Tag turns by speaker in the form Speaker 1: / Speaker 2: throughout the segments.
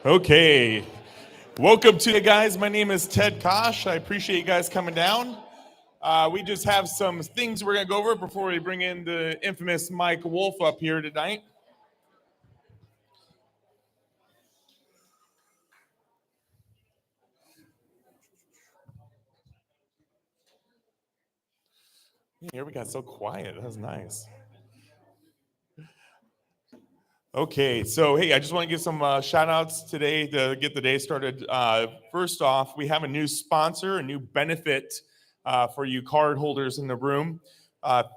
Speaker 1: Okay, welcome to it, guys. My name is Ted Kosh. I appreciate you guys coming down. We just have some things we're going to go over before we bring in the infamous Mike Wolf up here tonight. Here we got so quiet. That was nice. Okay, so hey, I just want to give some shout outs today to get the day started. First off, we have a new sponsor, a new benefit for you card holders in the room.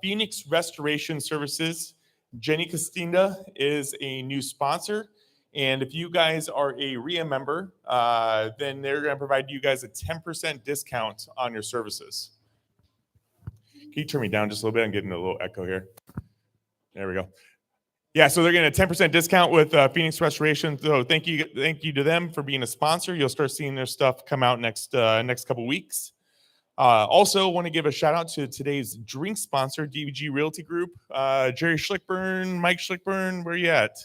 Speaker 1: Phoenix Restoration Services. Jenny Castinda is a new sponsor. And if you guys are a RIA member, then they're going to provide you guys a 10% discount on your services. Can you turn me down just a little bit? I'm getting a little echo here. There we go. Yeah, so they're getting a 10% discount with Phoenix Restoration. So thank you to them for being a sponsor. You'll start seeing their stuff come out next couple weeks. Also, want to give a shout out to today's drink sponsor, DVG Realty Group. Jerry Schlickburn, Mike Schlickburn, where you at?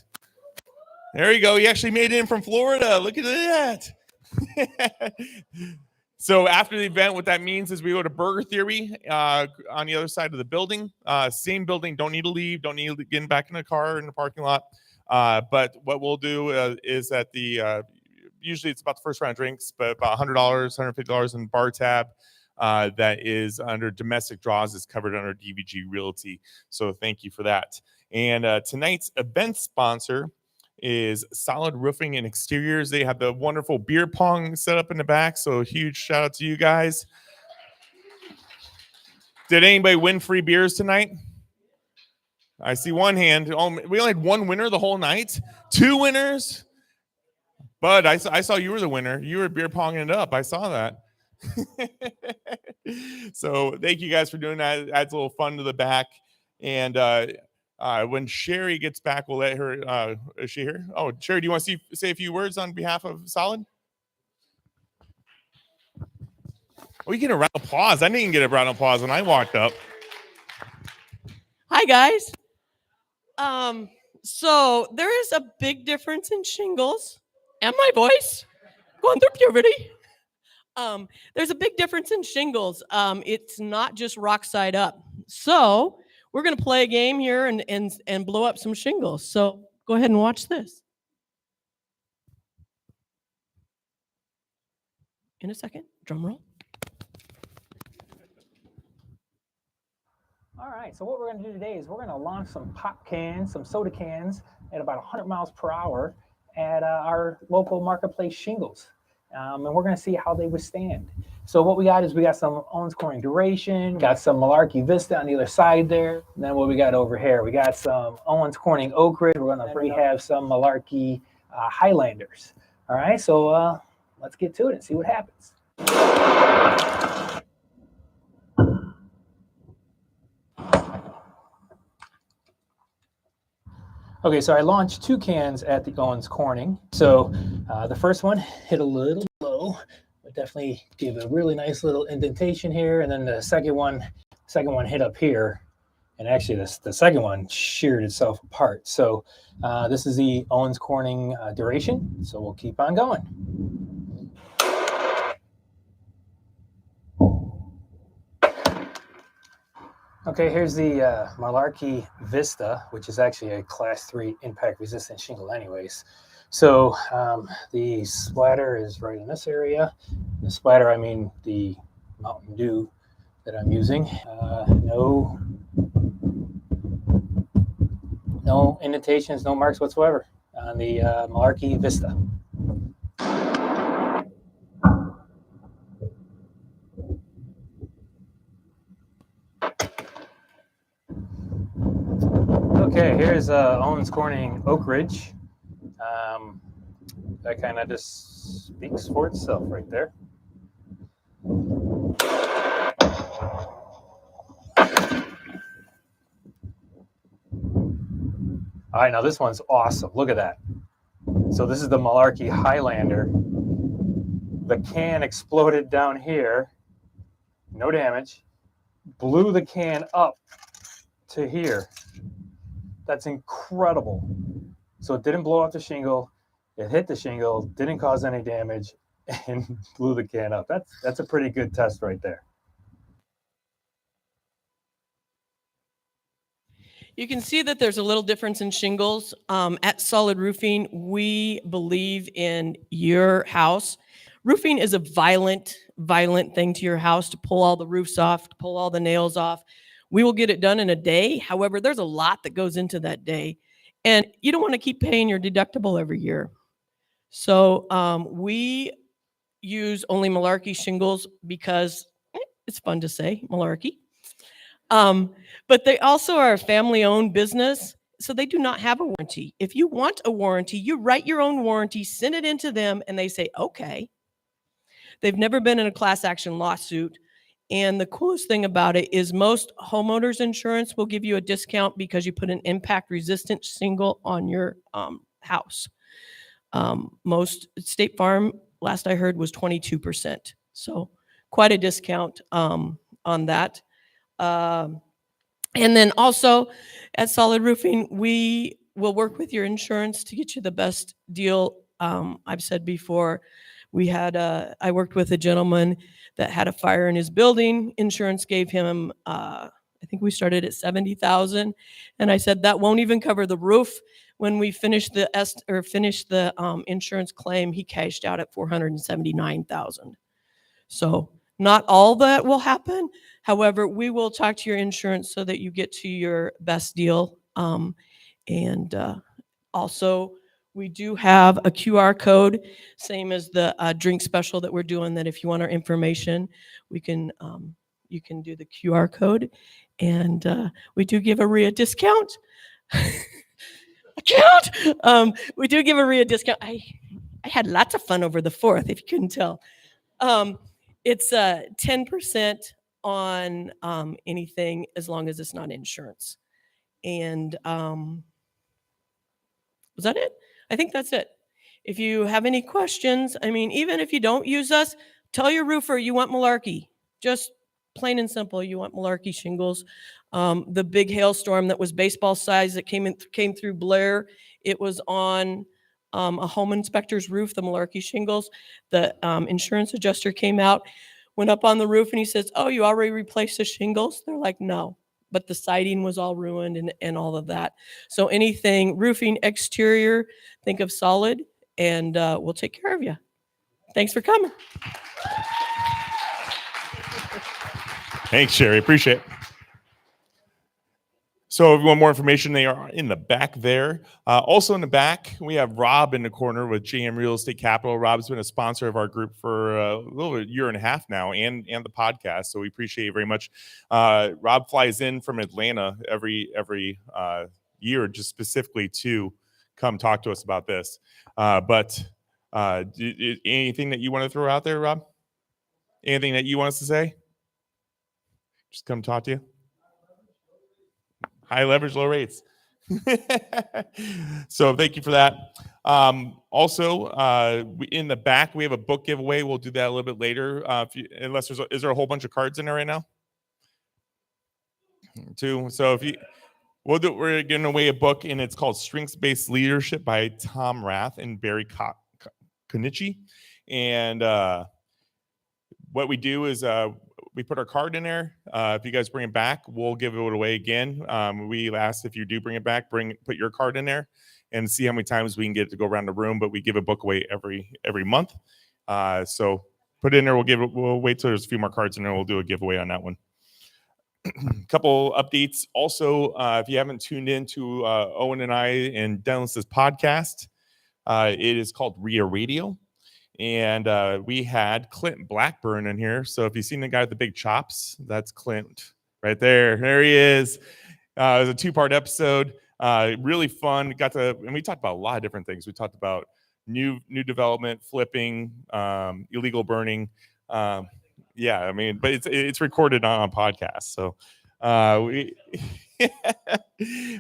Speaker 1: There you go. He actually made it in from Florida. Look at that. So after the event, what that means is we go to Burger Theory on the other side of the building. Same building. Don't need to leave. Don't need to get back in the car in the parking lot. But what we'll do is at the usually it's about the first round of drinks, but about $100, $150 in bar tab. That is under domestic draws is covered under DVG Realty. So thank you for that. And tonight's event sponsor is Solid Roofing and Exteriors. They have the wonderful beer pong set up in the back. So a huge shout out to you guys. Did anybody win free beers tonight? I see one hand. Oh, we only had one winner the whole night. 2 winners. Bud, I saw you were the winner. You were beer ponging it up. I saw that. So thank you guys for doing that. It adds a little fun to the back. And when Sherry gets back, we'll let her. Is she here? Oh, Sherry, do you want to say a few words on behalf of Solid? Oh, you get a round of applause. I didn't even get a round of applause when I walked up.
Speaker 2: Hi, guys. So there is a big difference in shingles and my voice going through puberty. There's a big difference in shingles. It's not just rock side up. So we're going to play a game here and blow up some shingles. So go ahead and watch this. In a second, drum roll.
Speaker 3: All right, so what we're going to do today is we're going to launch some pop cans, some soda cans at about 100 miles per hour at our local marketplace shingles. And we're going to see how they withstand. So what we got is we got some Owens Corning Duration, got some Malarkey Vista on the other side there. And then what we got over here, we got some Owens Corning Oak Ridge. We're going to have some Malarkey Highlanders. All right, so let's get to it and see what happens. Okay, so I launched 2 cans at the Owens Corning. So the first one hit a little low, but definitely gave a really nice little indentation here. And then the second one hit up here. And actually the second one sheared itself apart. So this is the Owens Corning Duration. So we'll keep on going. Okay, here's the Malarkey Vista, which is actually a Class 3 impact-resistant shingle anyways. So the splatter is right in this area. The splatter, I mean the Mountain Dew that I'm using. No indentations, no marks whatsoever on the Malarkey Vista. Okay, here's Owens Corning Oak Ridge. That kind of just speaks for itself right there. All right, now this one's awesome. Look at that. So this is the Malarkey Highlander. The can exploded down here. No damage. Blew the can up to here. That's incredible. So it didn't blow off the shingle.
Speaker 4: It hit the shingle, didn't cause any damage, and blew the can up. That's a pretty good test right there.
Speaker 2: You can see that there's a little difference in shingles. At Solid Roofing, we believe in your house. Roofing is a violent thing to your house to pull all the roofs off, to pull all the nails off. We will get it done in a day. However, there's a lot that goes into that day. And you don't want to keep paying your deductible every year. So we use only Malarkey shingles because it's fun to say, Malarkey. But they also are a family-owned business, so they do not have a warranty. If you want a warranty, you write your own warranty, send it into them, and they say, okay. They've never been in a class action lawsuit. And the coolest thing about it is most homeowners insurance will give you a discount because you put an impact resistant shingle on your house. Most State Farm, last I heard, was 22%. So quite a discount on that. And then also at Solid Roofing, we will work with your insurance to get you the best deal. I've said before, I worked with a gentleman that had a fire in his building. Insurance gave him, I think we started at $70,000. And I said, that won't even cover the roof. When we finished the insurance claim, he cashed out at $479,000. So not all that will happen. However, we will talk to your insurance so that you get to your best deal. Also, we do have a QR code, same as the drink special that we're doing, that if you want our information, you can do the QR code. And we do give a RIA discount. We do give a RIA discount. I had lots of fun over the 4th, if you couldn't tell. It's 10% on anything as long as it's not insurance. And was that it? I think that's it. If you have any questions, I mean, even if you don't use us, tell your roofer you want Malarkey. Just plain and simple, you want Malarkey shingles. The big hailstorm that was baseball size that came through Blair, it was on a home inspector's roof, the Malarkey shingles. The insurance adjuster came out, went up on the roof, and he says, oh, you already replaced the shingles? They're like, no. But the siding was all ruined and all of that. So anything roofing exterior, think of Solid, and we'll take care of you. Thanks for coming.
Speaker 1: Thanks, Sherry. Appreciate it. So if you want more information, they are in the back there. Also in the back, we have Rob in the corner with JM Real Estate Capital. Rob's been a sponsor of our group for a little over a year and a half now, and the podcast. So we appreciate it very much. Rob flies in from Atlanta every year, just specifically to come talk to us about this. But anything that you want to throw out there, Rob? Anything that you want us to say? Just come talk to you. High leverage, low rates. So thank you for that. Also, in the back, we have a book giveaway. We'll do that a little bit later. Is there a whole bunch of cards in there right now? 2. So we're giving away a book, and it's called Strengths-Based Leadership by Tom Rath and Barry Konichi. And what we do is we put our card in there. If you guys bring it back, we'll give it away again. We ask if you do bring it back, put your card in there and see how many times we can get it to go around the room. But we give a book away every month. So put it in there. We'll wait till there's a few more cards in there. We'll do a giveaway on that one. Couple updates. Also, if you haven't tuned in to Owen and I and Dennis's podcast, it is called RIA Radio. And we had Clint Blackburn in here. So if you've seen the guy with the big chops, that's Clint right there. There he is. It was a 2-part episode. Really fun. And we talked about a lot of different things. We talked about new development, flipping, illegal burning. Yeah, I mean, but it's recorded on a podcast. So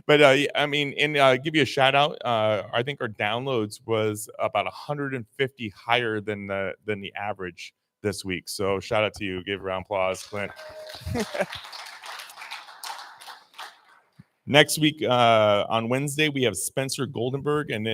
Speaker 1: but I mean, and give you a shout out. I think our downloads was about 150 higher than the average this week. So shout out to you. Give a round of applause, Clint. Next week on Wednesday, we have Spencer Goldenberg, and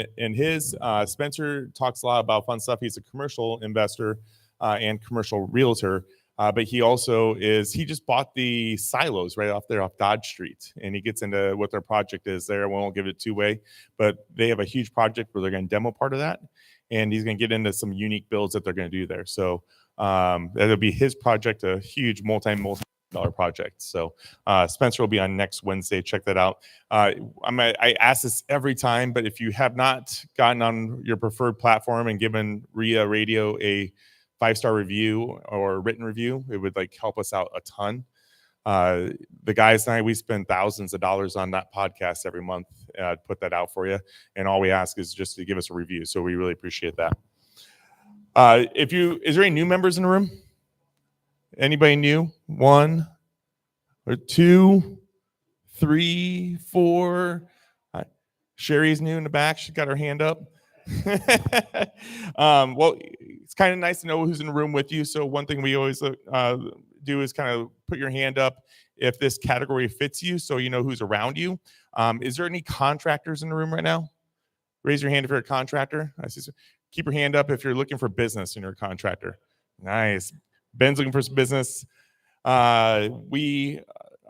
Speaker 1: Spencer talks a lot about fun stuff. He's a commercial investor and commercial realtor, but he just bought the silos right off Dodge Street, and he gets into what their project is there. We won't give it two-way, but they have a huge project where they're going to demo part of that, and he's going to get into some unique builds that they're going to do there. So that'll be his project, a huge multi-dollar project. So Spencer will be on next Wednesday. Check that out. I ask this every time, but if you have not gotten on your preferred platform and given RIA Radio a 5-star review or written review, it would help us out a ton. The guys and I, we spend thousands of dollars on that podcast every month to put that out for you. And all we ask is just to give us a review. So we really appreciate that. Is there any new members in the room? Anybody new? 1 or 2, 3, 4. Sherry's new in the back. She's got her hand up. Well, it's kind of nice to know who's in the room with you. So one thing we always do is kind of put your hand up if this category fits you, so you know who's around you. Is there any contractors in the room right now? Raise your hand if you're a contractor. I see. Keep your hand up if you're looking for business and you're a contractor. Nice. Ben's looking for some business. Do we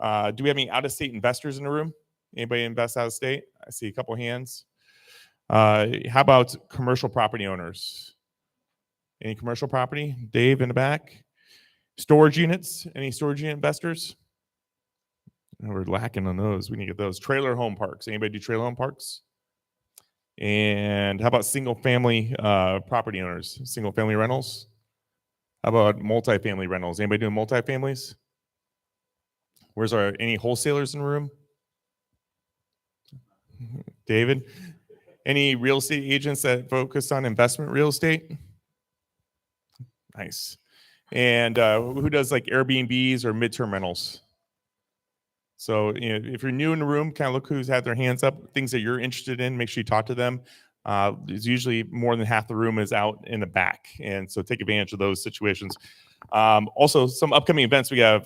Speaker 1: have any out-of-state investors in the room? Anybody invest out of state? I see a couple hands. How about commercial property owners? Any commercial property? Dave in the back. Storage units? Any storage unit investors? We're lacking on those. We need to get those. Trailer home parks. Anybody do trailer home parks? And how about single family property owners? Single family rentals? How about multifamily rentals? Anybody doing multifamilies? Any wholesalers in the room? David? Any real estate agents that focus on investment real estate? Nice. And who does Airbnbs or midterm rentals? So if you're new in the room, kind of look who's had their hands up. Things that you're interested in, make sure you talk to them. There's usually more than half the room is out in the back, and so take advantage of those situations. Also, some upcoming events we have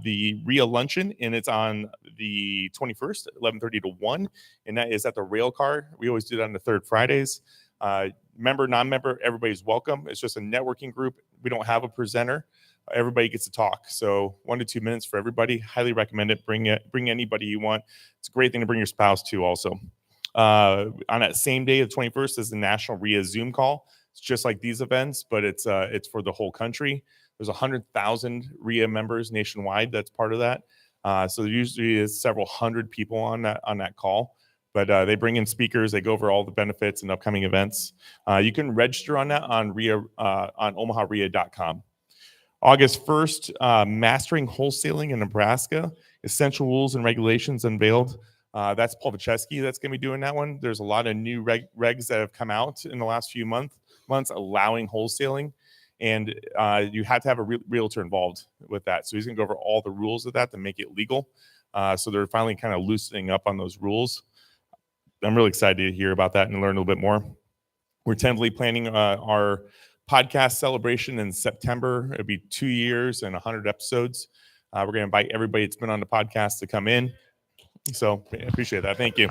Speaker 1: the RIA Luncheon, and it's on the 21st, 11:30 to 1, and that is at the Rail Car. We always do that on the third Fridays. Member, non-member, everybody's welcome. It's just a networking group. We don't have a presenter. Everybody gets to talk. So 1 to 2 minutes for everybody. Highly recommend it. Bring anybody you want. It's a great thing to bring your spouse to also. On that same day, the 21st, is the National RIA Zoom call. It's just like these events, but it's for the whole country. There's 100,000 RIA members nationwide that's part of that. So there usually is several hundred people on that call. But they bring in speakers. They go over all the benefits and upcoming events. You can register on that on omaharia.com. August 1st, Mastering Wholesaling in Nebraska, Essential Rules and Regulations Unveiled. That's Paul Vacheski that's going to be doing that one. There's a lot of new regs that have come out in the last few months allowing wholesaling, and you have to have a realtor involved with that. So he's going to go over all the rules of that to make it legal. So they're finally kind of loosening up on those rules. I'm really excited to hear about that and learn a little bit more. We're tentatively planning our podcast celebration in September. It'll be 2 years and 100 episodes. We're going to invite everybody that's been on the podcast to come in. So I appreciate that. Thank you.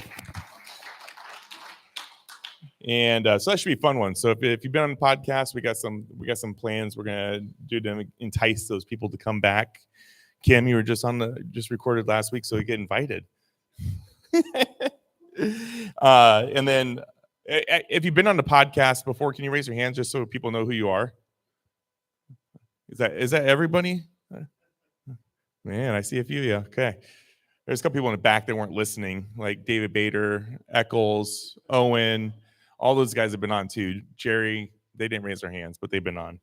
Speaker 1: And so that should be a fun one. So if you've been on the podcast, we got some plans we're going to do to entice those people to come back. Kim, you were just recorded last week, so you get invited. And then if you've been on the podcast before, can you raise your hand just so people know who you are? Is that everybody? Man, I see a few. Yeah. Okay. There's a couple people in the back that weren't listening, like David Bader, Eccles, Owen. All those guys have been on too. Jerry, they didn't raise their hands, but they've been on.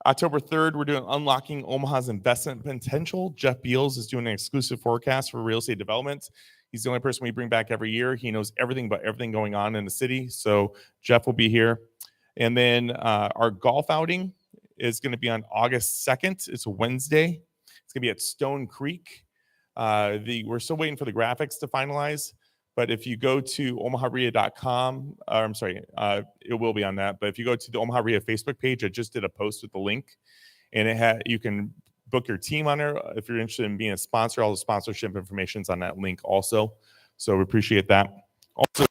Speaker 1: October 3rd, we're doing Unlocking Omaha's Investment Potential. Jeff Beals is doing an exclusive forecast for real estate development. He's the only person we bring back every year. He knows everything about everything going on in the city. So Jeff will be here. And then our golf outing is going to be on August 2nd. It's a Wednesday. It's going to be at Stone Creek. We're still waiting for the graphics to finalize. But if you go to omaharia.com, it will be on that. But if you go to the Omaha RIA Facebook page, I just did a post with the link, and you can book your team on there. If you're interested in being a sponsor, all the sponsorship information is on that link also. So we appreciate that. Also,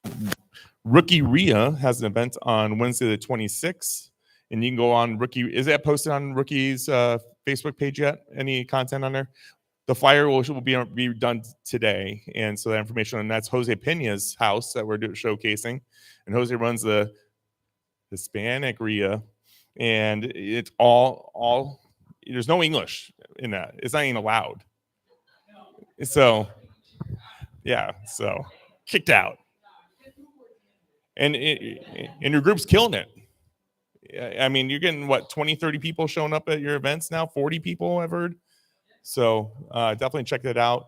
Speaker 1: Rookie RIA has an event on Wednesday the 26th. And you can go on Rookie. Is that posted on Rookie's Facebook page yet? Any content on there? The flyer will be done today. And so that information, and that's Jose Pena's house that we're showcasing. And Jose runs the Hispanic RIA. And it's all there's no English in that. It's not even allowed. So, yeah, so kicked out. And your group's killing it. I mean, you're getting, what, 20, 30 people showing up at your events now? 40 people, I've heard. So definitely check that out.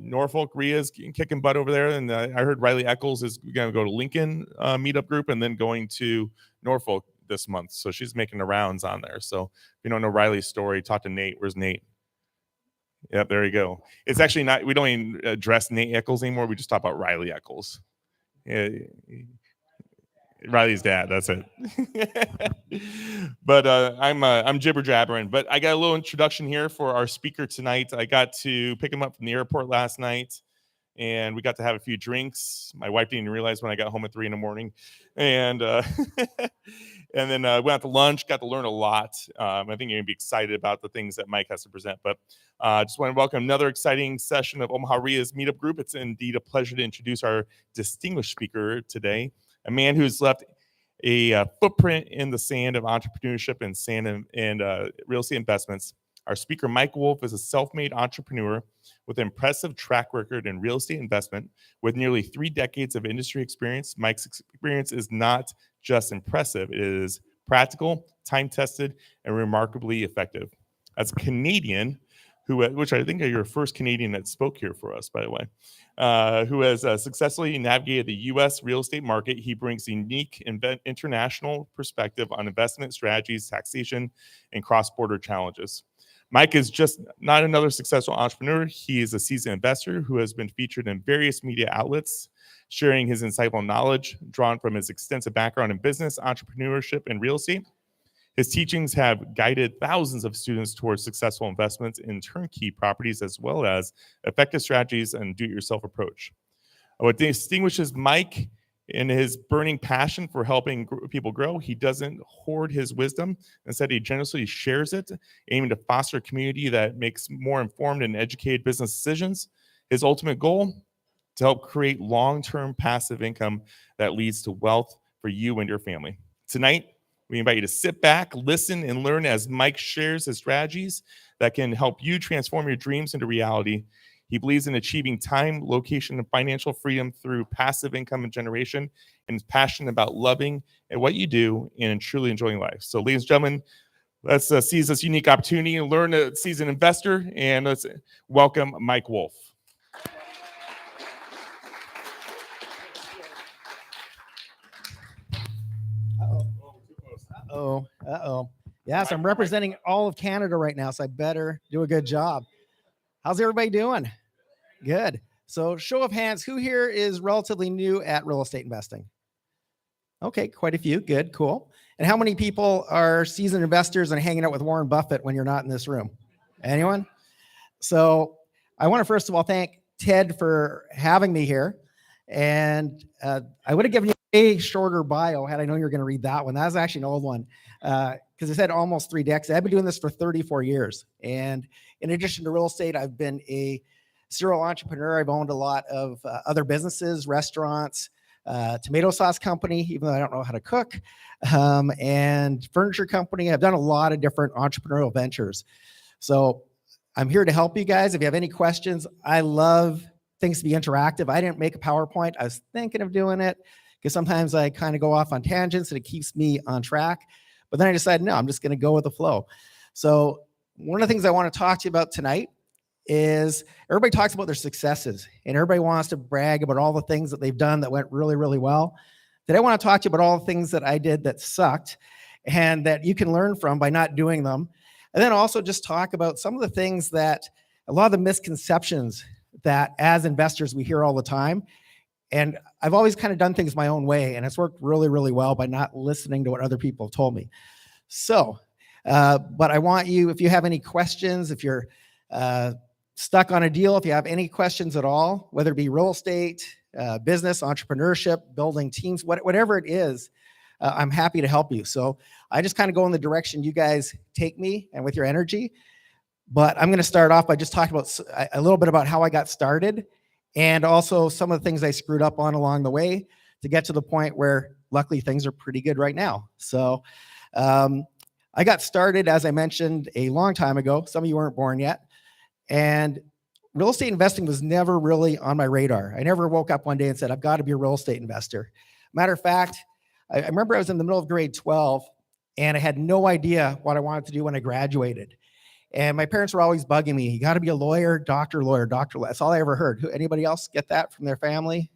Speaker 1: Norfolk RIA is kicking butt over there. And I heard Riley Eccles is going to go to Lincoln meetup group and then going to Norfolk this month. So she's making the rounds on there. So if you don't know Riley's story, talk to Nate. Where's Nate? Yep, there you go. It's actually not, we don't even address Nate Eccles anymore. We just talk about Riley Eccles. Yeah, Riley's dad, that's it. But I'm jibber jabbering. But I got a little introduction here for our speaker tonight. I got to pick him up from the airport last night, and we got to have a few drinks. My wife didn't realize when I got home at 3 a.m. And and then went out to lunch, got to learn a lot. I think you're gonna be excited about the things that Mike has to present. But just want to welcome another exciting session of Omaha RIA's meetup group. It's indeed a pleasure to introduce our distinguished speaker today, a man who's left a footprint in the sand of entrepreneurship and real estate investments. Our speaker, Mike Wolf, is a self-made entrepreneur with an impressive track record in real estate investment. With nearly 3 decades of industry experience, Mike's experience is not just impressive, it is practical, time-tested, and remarkably effective. As a Canadian, which I think are your first Canadian that spoke here for us, by the way, who has successfully navigated the U.S. real estate market, he brings a unique international perspective on investment strategies, taxation, and cross-border challenges. Mike is just not another successful entrepreneur. He is a seasoned investor who has been featured in various media outlets, sharing his insightful knowledge drawn from his extensive background in business, entrepreneurship, and real estate. His teachings have guided thousands of students towards successful investments in turnkey properties, as well as effective strategies and do-it-yourself approach. What distinguishes Mike in his burning passion for helping people grow, he doesn't hoard his wisdom. Instead, he generously shares it, aiming to foster a community that makes more informed and educated business decisions. His ultimate goal, to help create long-term passive income that leads to wealth for you and your family. Tonight, we invite you to sit back, listen, and learn as Mike shares his strategies that can help you transform your dreams into reality. He believes in achieving time, location, and financial freedom through passive income and generation, and is passionate about loving and what you do and truly enjoying life. So, ladies and gentlemen, let's seize this unique opportunity and learn to seize an investor, and let's welcome Mike Wolf.
Speaker 5: Uh-oh. Yes, I'm representing all of Canada right now, so I better do a good job. How's everybody doing? Good. So show of hands, who here is relatively new at real estate investing? Okay, quite a few. Good, cool. And how many people are seasoned investors and hanging out with Warren Buffett when you're not in this room? Anyone? So I want to first of all thank Ted for having me here. And I would have given you a shorter bio had I known you were going to read that one. That was actually an old one because it said almost 3 decades. I've been doing this for 34 years. And in addition to real estate, I've been a serial entrepreneur. I've owned a lot of other businesses, restaurants, tomato sauce company, even though I don't know how to cook, and furniture company. I've done a lot of different entrepreneurial ventures. So I'm here to help you guys. If you have any questions, I love things to be interactive. I didn't make a PowerPoint. I was thinking of doing it because sometimes I kind of go off on tangents and it keeps me on track. But then I decided, no, I'm just going to go with the flow. So one of the things I want to talk to you about tonight is everybody talks about their successes and everybody wants to brag about all the things that they've done that went really, really well. Today I want to talk to you about all the things that I did that sucked and that you can learn from by not doing them. And then also just talk about some of the things that a lot of the misconceptions that as investors we hear all the time. And I've always kind of done things my own way, and it's worked really, really well by not listening to what other people have told me. So But I want you, if you have any questions, if you're stuck on a deal, if you have any questions at all, whether it be real estate, business, entrepreneurship, building teams, whatever it is, I'm happy to help you. So I just kind of go in the direction you guys take me and with your energy. But I'm going to start off by just talking about a little bit about how I got started and also some of the things I screwed up on along the way to get to the point where luckily things are pretty good right now. So I got started, as I mentioned, a long time ago. Some of you weren't born yet. And real estate investing was never really on my radar. I never woke up one day and said, I've got to be a real estate investor. Matter of fact, I remember I was in the middle of grade 12 and I had no idea what I wanted to do when I graduated. And my parents were always bugging me. You got to be a lawyer, doctor, lawyer, doctor. That's all I ever heard. Anybody else get that from their family?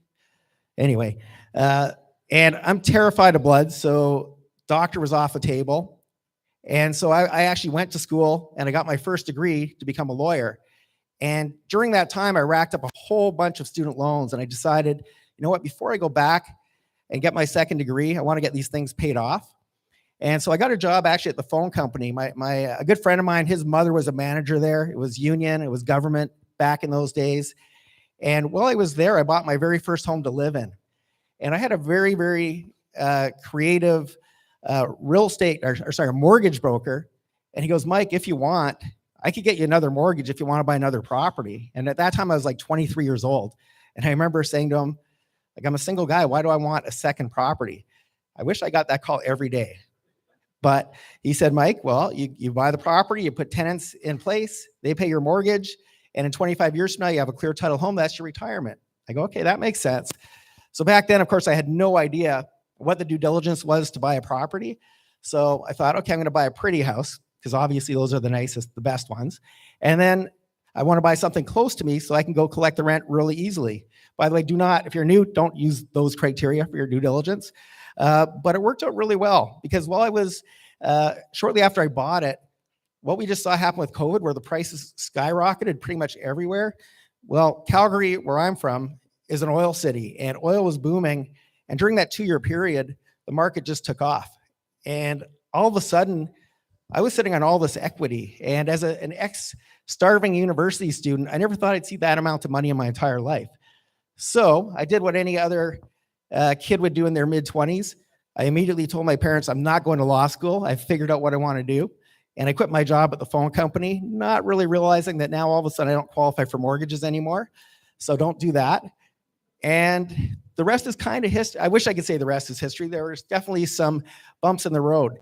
Speaker 5: Anyway, and I'm terrified of blood. So doctor was off the table. And so I actually went to school and I got my first degree to become a lawyer. And during that time, I racked up a whole bunch of student loans. And I decided, you know what, before I go back and get my second degree, I want to get these things paid off. And so I got a job actually at the phone company. A good friend of mine, his mother was a manager there. It was union, it was government back in those days. And while I was there, I bought my very first home to live in. And I had a very, very creative mortgage broker. And he goes, Mike, if you want, I could get you another mortgage if you want to buy another property. And at that time, I was like 23 years old. And I remember saying to him, like, I'm a single guy. Why do I want a second property? I wish I got that call every day. But he said, Mike, well, you buy the property, you put tenants in place, they pay your mortgage, and in 25 years from now, you have a clear title home, that's your retirement. I go, okay, that makes sense. So back then, of course, I had no idea what the due diligence was to buy a property. So I thought, okay, I'm going to buy a pretty house, because obviously those are the nicest, the best ones. And then I want to buy something close to me so I can go collect the rent really easily. By the way, if you're new, don't use those criteria for your due diligence. But it worked out really well because while I was, shortly after I bought it, what we just saw happen with COVID, where the prices skyrocketed pretty much everywhere. Well, Calgary, where I'm from, is an oil city and oil was booming. And during that 2-year period, the market just took off. And all of a sudden, I was sitting on all this equity. And as an ex-starving university student, I never thought I'd see that amount of money in my entire life. So I did what any other kid would do in their mid-20s. I immediately told my parents, I'm not going to law school. I figured out what I want to do. And I quit my job at the phone company, not really realizing that now all of a sudden I don't qualify for mortgages anymore. So don't do that. And the rest is kind of history. I wish I could say the rest is history. There was definitely some bumps in the road.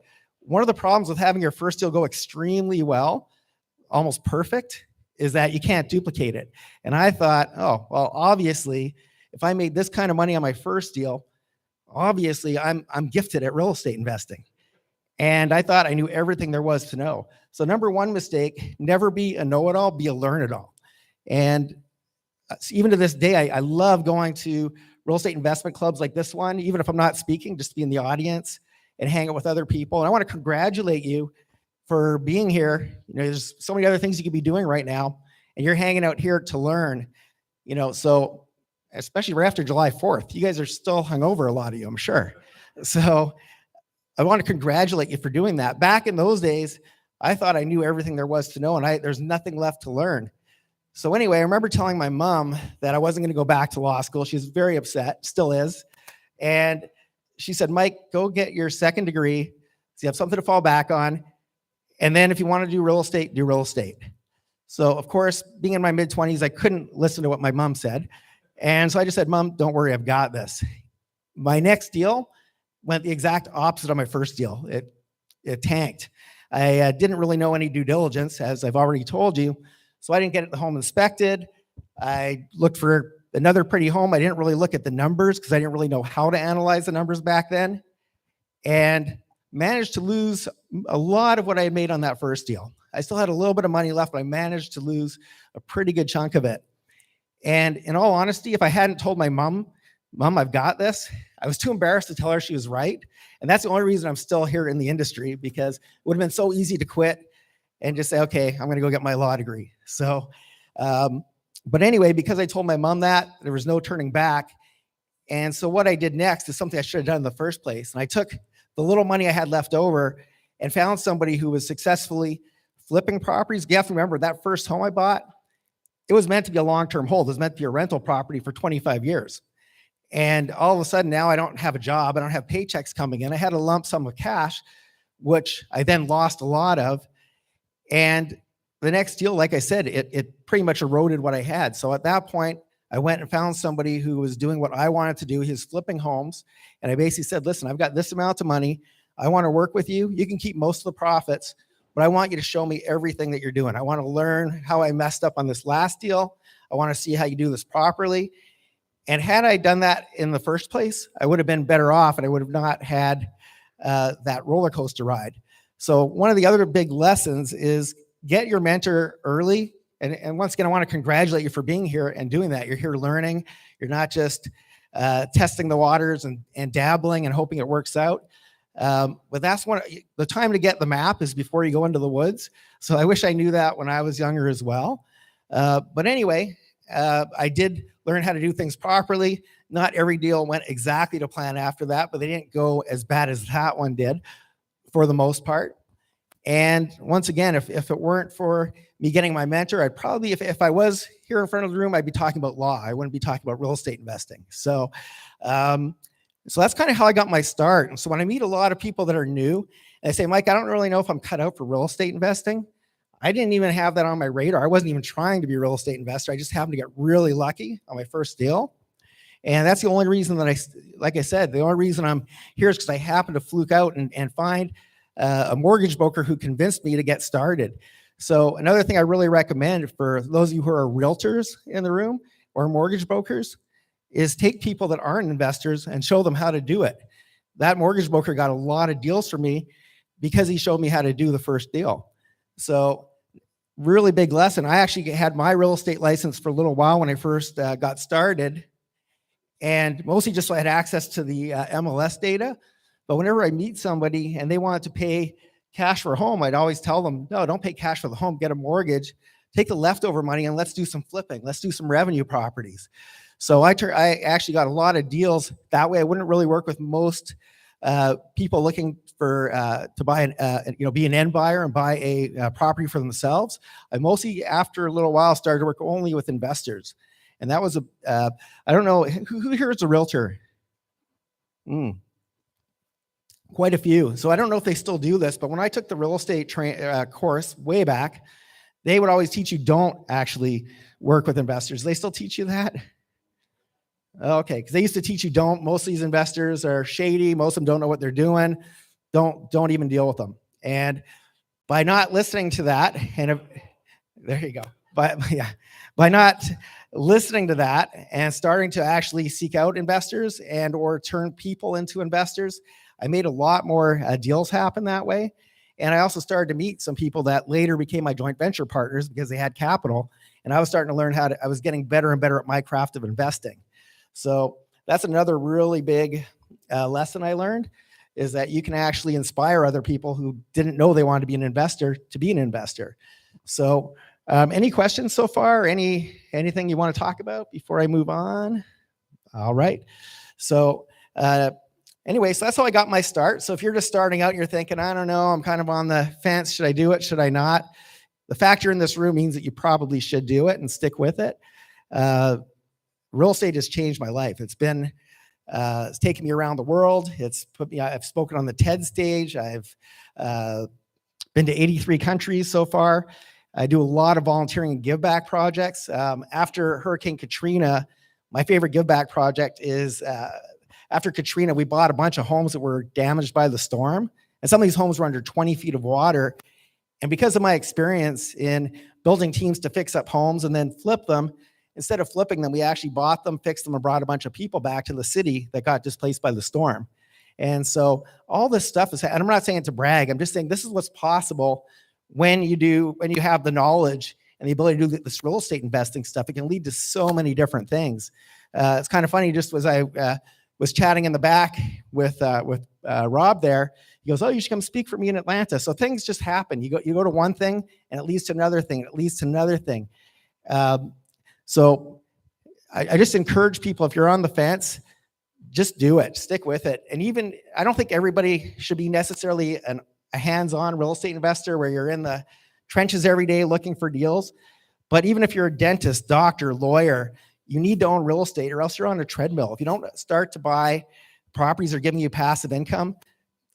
Speaker 5: One of the problems with having your first deal go extremely well, almost perfect, is that you can't duplicate it. And I thought, oh, well, obviously, if I made this kind of money on my first deal, obviously I'm gifted at real estate investing. And I thought I knew everything there was to know. So number one mistake, never be a know-it-all, be a learn-it-all. And even to this day, I love going to real estate investment clubs like this one, even if I'm not speaking, just to be in the audience and hang out with other people. And I want to congratulate you for being here. You know, there's so many other things you could be doing right now, and you're hanging out here to learn, you know, so especially right after July 4th, you guys are still hungover, a lot of you, I'm sure. So I want to congratulate you for doing that. Back in those days, I thought I knew everything there was to know, and there's nothing left to learn. So anyway, I remember telling my mom that I wasn't going to go back to law school. She was very upset, still is. And she said, Mike, go get your second degree so you have something to fall back on. And then if you want to do real estate, do real estate. So of course, being in my mid-20s, I couldn't listen to what my mom said. And so I just said, Mom, don't worry, I've got this. My next deal went the exact opposite of my first deal. It tanked. I didn't really know any due diligence, as I've already told you. So I didn't get the home inspected. I looked for another pretty home. I didn't really look at the numbers because I didn't really know how to analyze the numbers back then. And managed to lose a lot of what I had made on that first deal. I still had a little bit of money left, but I managed to lose a pretty good chunk of it. And in all honesty, if I hadn't told my mom, I've got this, I was too embarrassed to tell her she was right. And that's the only reason I'm still here in the industry, because it would have been so easy to quit and just say, okay, I'm going to go get my law degree. So, but anyway, because I told my mom that, there was no turning back. And so what I did next is something I should have done in the first place. And I took the little money I had left over and found somebody who was successfully flipping properties. You have to remember that first home I bought, it was meant to be a long-term hold. It was meant to be a rental property for 25 years. And all of a sudden now I don't have a job. I don't have paychecks coming in. I had a lump sum of cash, which I then lost a lot of. And the next deal, like I said, it pretty much eroded what I had. So at that point, I went and found somebody who was doing what I wanted to do. He was flipping homes. And I basically said, listen, I've got this amount of money. I want to work with you. You can keep most of the profits, but I want you to show me everything that you're doing. I want to learn how I messed up on this last deal. I want to see how you do this properly. And had I done that in the first place, I would have been better off and I would have not had that roller coaster ride. So one of the other big lessons is get your mentor early. And once again, I want to congratulate you for being here and doing that. You're here learning. You're not just testing the waters and dabbling and hoping it works out. But that's the time to get the map is before you go into the woods. So I wish I knew that when I was younger as well. But anyway, I did learn how to do things properly. Not every deal went exactly to plan after that, but they didn't go as bad as that one did for the most part. And once again, if it weren't for me getting my mentor, I'd probably, if I was here in front of the room, I'd be talking about law. I wouldn't be talking about real estate investing. So that's kind of how I got my start. And so when I meet a lot of people that are new, and they say, Mike, I don't really know if I'm cut out for real estate investing. I didn't even have that on my radar. I wasn't even trying to be a real estate investor. I just happened to get really lucky on my first deal. And that's the only reason that like I said, the only reason I'm here is because I happened to fluke out and find a mortgage broker who convinced me to get started. So another thing I really recommend for those of you who are realtors in the room or mortgage brokers is take people that aren't investors and show them how to do it. That mortgage broker got a lot of deals for me because he showed me how to do the first deal. So really big lesson. I actually had my real estate license for a little while when I first got started, and mostly just so I had access to the MLS data. But whenever I meet somebody and they wanted to pay cash for a home, I'd always tell them, no, don't pay cash for the home, get a mortgage, take the leftover money and let's do some flipping. Let's do some revenue properties. So I actually got a lot of deals that way. I wouldn't really work with most people looking for to buy be an end buyer and buy a property for themselves. I mostly, after a little while, started to work only with investors. And that was I don't know, who here is a realtor? Quite a few. So I don't know if they still do this, but when I took the real estate course way back, they would always teach you don't actually work with investors. They still teach you that? Okay, because they used to teach you don't. Most of these investors are shady. Most of them don't know what they're doing. Don't even deal with them. And by not listening to that, there you go. By not listening to that and starting to actually seek out investors and or turn people into investors, I made a lot more deals happen that way. And I also started to meet some people that later became my joint venture partners because they had capital. And I was starting to learn I was getting better and better at my craft of investing. So that's another really big lesson I learned, is that you can actually inspire other people who didn't know they wanted to be an investor to be an investor. So any questions so far? Anything you want to talk about before I move on? All right. So anyway, so that's how I got my start. So if you're just starting out and you're thinking, I don't know, I'm kind of on the fence. Should I do it? Should I not? The fact you're in this room means that you probably should do it and stick with it. Real estate has changed my life. It's taken me around the world. I've spoken on the TED stage. I've been to 83 countries so far. I do a lot of volunteering and give back projects. After Hurricane Katrina, my favorite give back project is after Katrina, we bought a bunch of homes that were damaged by the storm. And some of these homes were under 20 feet of water. And because of my experience in building teams to fix up homes and then flip them, instead of flipping them, we actually bought them, fixed them, and brought a bunch of people back to the city that got displaced by the storm. And so all this stuff and I'm not saying it to brag, I'm just saying this is what's possible when you have the knowledge and the ability to do this real estate investing stuff. It can lead to so many different things. It's kind of funny, just as I was chatting in the back with Rob there, he goes, oh, you should come speak for me in Atlanta. So things just happen. You go to one thing and it leads to another thing. It leads to another thing. So I just encourage people, if you're on the fence, just do it, stick with it. And even, I don't think everybody should be necessarily a hands-on real estate investor where you're in the trenches every day looking for deals. But even if you're a dentist, doctor, lawyer, you need to own real estate or else you're on a treadmill. If you don't start to buy properties that are giving you passive income,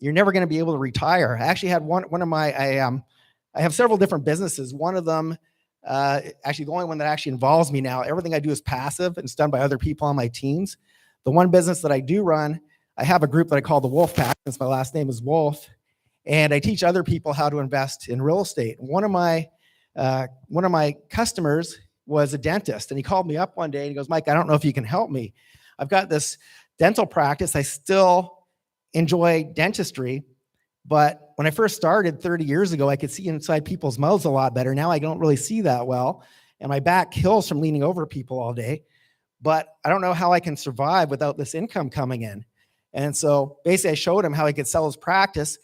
Speaker 5: you're never going to be able to retire. I actually had one of my, I have several different businesses. One of them, actually the only one that actually involves me now, everything I do is passive and it's done by other people on my teams. The one business that I do run, I have a group that I call the Wolf Pack, since my last name is Wolf, and I teach other people how to invest in real estate. One of my customers was a dentist, and he called me up one day and he goes, Mike, I don't know if you can help me. I've got this dental practice. I still enjoy dentistry, but when I first started 30 years ago, I could see inside people's mouths a lot better. Now I don't really see that well, and my back kills from leaning over people all day, but I don't know how I can survive without this income coming in. And so basically I showed him how he could sell his practice.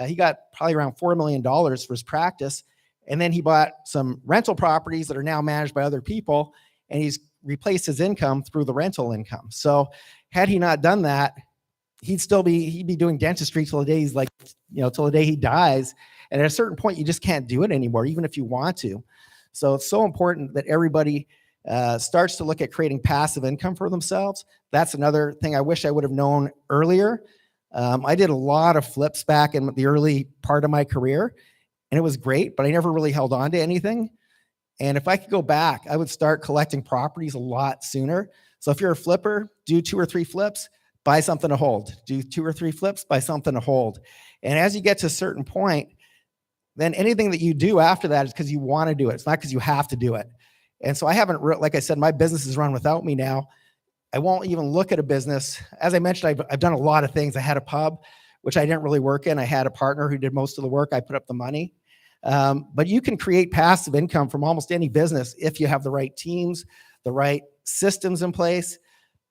Speaker 5: He got probably around $4 million for his practice. And then he bought some rental properties that are now managed by other people, and he's replaced his income through the rental income. So had he not done that, he'd be doing dentistry till the day he's like, till the day he dies. And at a certain point, you just can't do it anymore, even if you want to. So it's so important that everybody starts to look at creating passive income for themselves. That's another thing I wish I would have known earlier. I did a lot of flips back in the early part of my career, and it was great, but I never really held on to anything. And if I could go back, I would start collecting properties a lot sooner. So if you're a flipper, do 2 or 3 flips, buy something to hold. Do 2 or 3 flips, buy something to hold. And as you get to a certain point, then anything that you do after that is because you want to do it. It's not because you have to do it. And so I haven't, like I said, my business is run without me now. I won't even look at a business. As I mentioned, I've done a lot of things. I had a pub, which I didn't really work in. I had a partner who did most of the work. I put up the money. But you can create passive income from almost any business if you have the right teams, the right systems in place.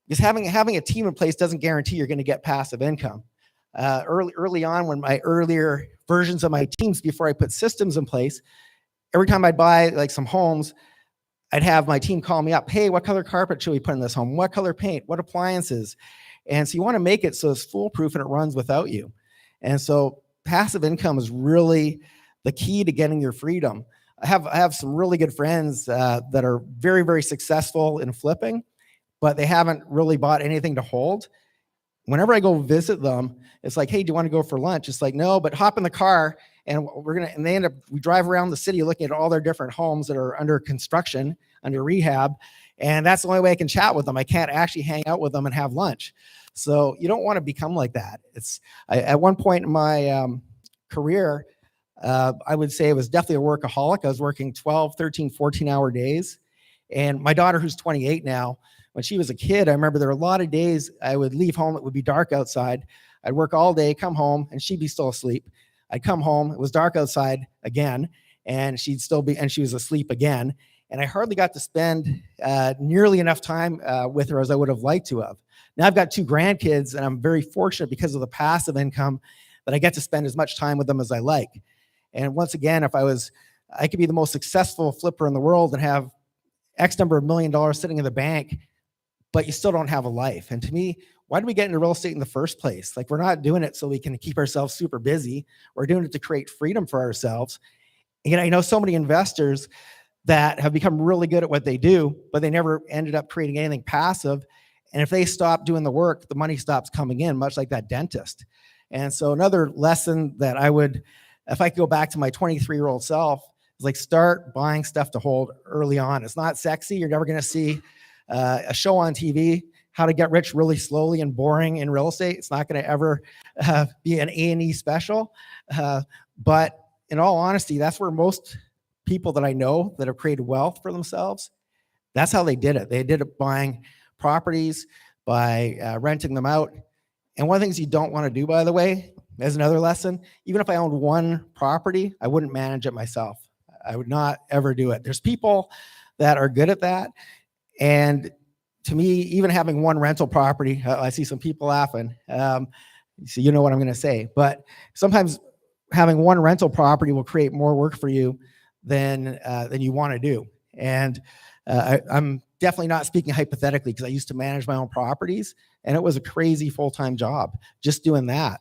Speaker 5: Because having a team in place doesn't guarantee you're going to get passive income. Early on, when my earlier versions of my teams, before I put systems in place, every time I'd buy like some homes, I'd have my team call me up. Hey, what color carpet should we put in this home? What color paint? What appliances? And so you want to make it so it's foolproof and it runs without you. And so passive income is really the key to getting your freedom. I have some really good friends that are very, very successful in flipping, but they haven't really bought anything to hold. Whenever I go visit them, it's like, hey, do you want to go for lunch? It's like, no, but hop in the car and we drive around the city looking at all their different homes that are under construction, under rehab. And that's the only way I can chat with them. I can't actually hang out with them and have lunch. So you don't want to become like that. At one point in my career, I would say I was definitely a workaholic. I was working 12, 13, 14-hour days. And my daughter, who's 28 now, when she was a kid, I remember there were a lot of days I would leave home. It would be dark outside. I'd work all day, come home, and she'd be still asleep. I'd come home. It was dark outside again, and she was asleep again. And I hardly got to spend nearly enough time with her as I would have liked to have. Now I've got 2 grandkids, and I'm very fortunate because of the passive income that I get to spend as much time with them as I like. And once again, I could be the most successful flipper in the world and have X number of $1 million sitting in the bank, but you still don't have a life. And to me, why do we get into real estate in the first place? Like, we're not doing it so we can keep ourselves super busy. We're doing it to create freedom for ourselves. And I know so many investors that have become really good at what they do, but they never ended up creating anything passive. And if they stop doing the work, the money stops coming in, much like that dentist. And so another lesson that if I could go back to my 23-year-old self, is like, start buying stuff to hold early on. It's not sexy. You're never going to see a show on TV, how to get rich really slowly and boring in real estate. It's not going to ever be an A&E special. But in all honesty, that's where most people that I know that have created wealth for themselves, that's how they did it. They did it buying properties, by renting them out. And one of the things you don't want to do, by the way, as another lesson, even if I owned one property, I wouldn't manage it myself. I would not ever do it. There's people that are good at that. And to me, even having one rental property, I see some people laughing. So you know what I'm going to say. But sometimes having one rental property will create more work for you than you want to do. And I'm definitely not speaking hypothetically, because I used to manage my own properties, and it was a crazy full-time job just doing that.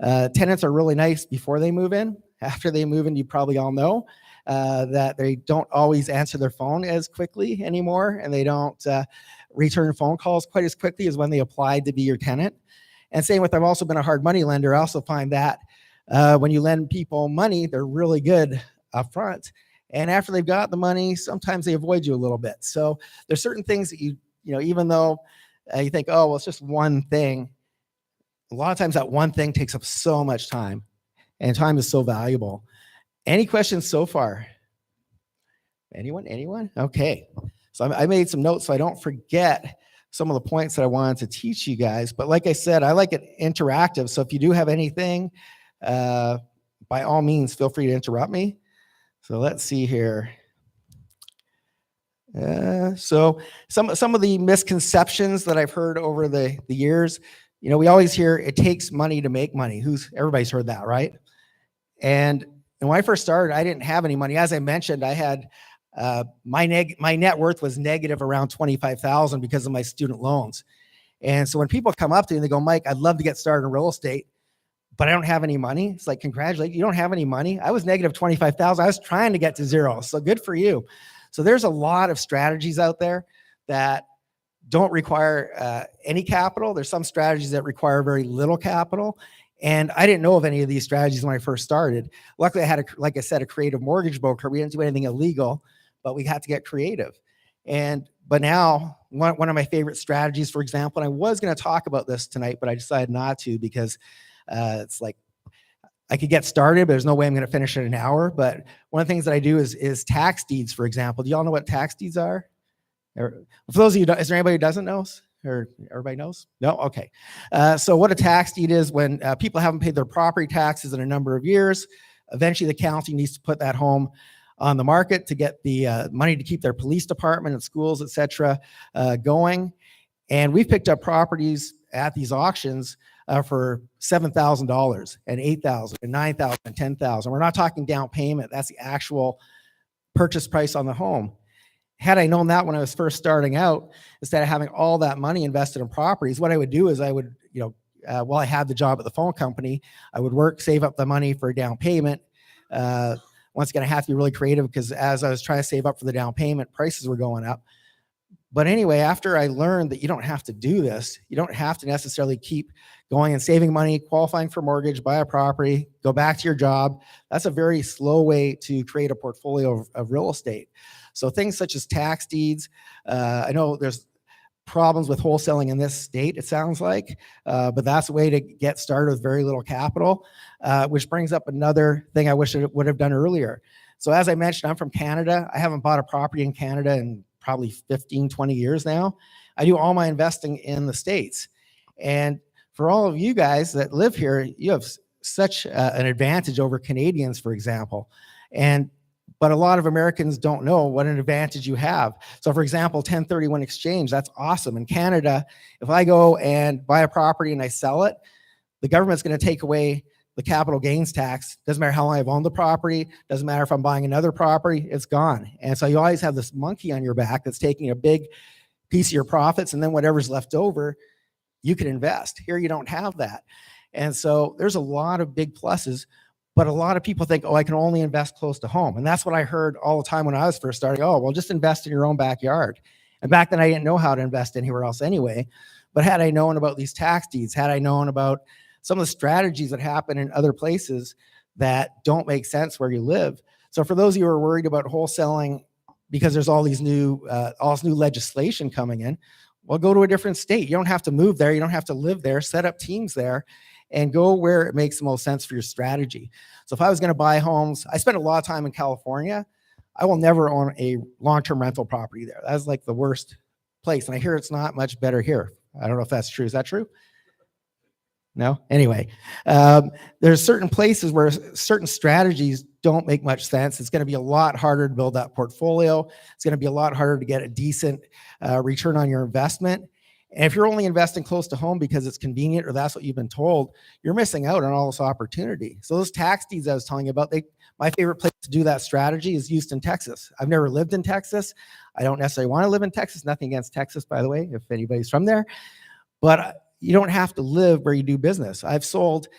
Speaker 5: Tenants are really nice before they move in. After they move in, you probably all know that they don't always answer their phone as quickly anymore, and they don't return phone calls quite as quickly as when they applied to be your tenant. And same with, I've also been a hard money lender. I also find that when you lend people money, they're really good up front. And after they've got the money, sometimes they avoid you a little bit. So there's certain things that you know, even though you think, oh, well, it's just one thing, a lot of times that one thing takes up so much time, and time is so valuable. Any questions so far? Anyone? Okay. So I made some notes so I don't forget some of the points that I wanted to teach you guys. But like I said, I like it interactive. So if you do have anything, by all means, feel free to interrupt me. So let's see here. So some of the misconceptions that I've heard over the years, you know, we always hear it takes money to make money. Everybody's heard that, right? And when I first started, I didn't have any money. As I mentioned, I had my net worth was negative around $25,000 because of my student loans. And so when people come up to me and they go, Mike, I'd love to get started in real estate, but I don't have any money. It's like, congratulations, you don't have any money. I was negative 25,000. I was trying to get to zero. So good for you. So there's a lot of strategies out there that don't require any capital. There's some strategies that require very little capital. And I didn't know of any of these strategies when I first started. Luckily, I had, like I said, a creative mortgage broker. We didn't do anything illegal, but we had to get creative. But now, one of my favorite strategies, for example, and I was going to talk about this tonight, but I decided not to because it's like I could get started, but there's no way I'm going to finish in an hour. But one of the things that I do is tax deeds, for example. Do y'all know what tax deeds are? For those of you, is there anybody who doesn't know? Or everybody knows? No? Okay. So what a tax deed is, when people haven't paid their property taxes in a number of years, eventually the county needs to put that home on the market to get the money to keep their police department and schools, et cetera, going. And we've picked up properties at these auctions for $7,000 and $8,000 and $9,000 and $10,000. We're not talking down payment. That's the actual purchase price on the home. Had I known that when I was first starting out, instead of having all that money invested in properties, what I would do is I would, while I had the job at the phone company, I would work, save up the money for a down payment. Once again, I have to be really creative because as I was trying to save up for the down payment, prices were going up. But anyway, after I learned that you don't have to do this, you don't have to necessarily keep going and saving money, qualifying for mortgage, buy a property, go back to your job. That's a very slow way to create a portfolio of real estate. So things such as tax deeds, I know there's problems with wholesaling in this state, it sounds like, but that's a way to get started with very little capital, which brings up another thing I wish I would have done earlier. So as I mentioned, I'm from Canada. I haven't bought a property in Canada in probably 15, 20 years now. I do all my investing in the States. And for all of you guys that live here, you have such an advantage over Canadians, for example. But a lot of Americans don't know what an advantage you have. So for example, 1031 exchange, that's awesome. In Canada, if I go and buy a property and I sell it, the government's going to take away the capital gains tax. Doesn't matter how long I've owned the property. Doesn't matter if I'm buying another property, it's gone. And so you always have this monkey on your back that's taking a big piece of your profits, and then whatever's left over, you can invest. Here you don't have that. And so there's a lot of big pluses. But a lot of people think, oh, I can only invest close to home. And that's what I heard all the time when I was first starting. Oh, well, just invest in your own backyard. And back then I didn't know how to invest anywhere else anyway. But had I known about these tax deeds, had I known about some of the strategies that happen in other places that don't make sense where you live. So for those of you who are worried about wholesaling because there's all this new legislation coming in, well, go to a different state. You don't have to move there. You don't have to live there. Set up teams there and go where it makes the most sense for your strategy. So if I was going to buy homes, I spent a lot of time in California. I will never own a long-term rental property there. That's like the worst place. And I hear it's not much better here. I don't know if that's true. Is that true? No? Anyway, there's certain places where certain strategies don't make much sense. It's going to be a lot harder to build that portfolio. It's going to be a lot harder to get a decent return on your investment. And if you're only investing close to home because it's convenient or that's what you've been told, you're missing out on all this opportunity. So those tax deeds I was telling you about, my favorite place to do that strategy is Houston, Texas. I've never lived in Texas. I don't necessarily want to live in Texas. Nothing against Texas, by the way, if anybody's from there. But you don't have to live where you do business. I've sold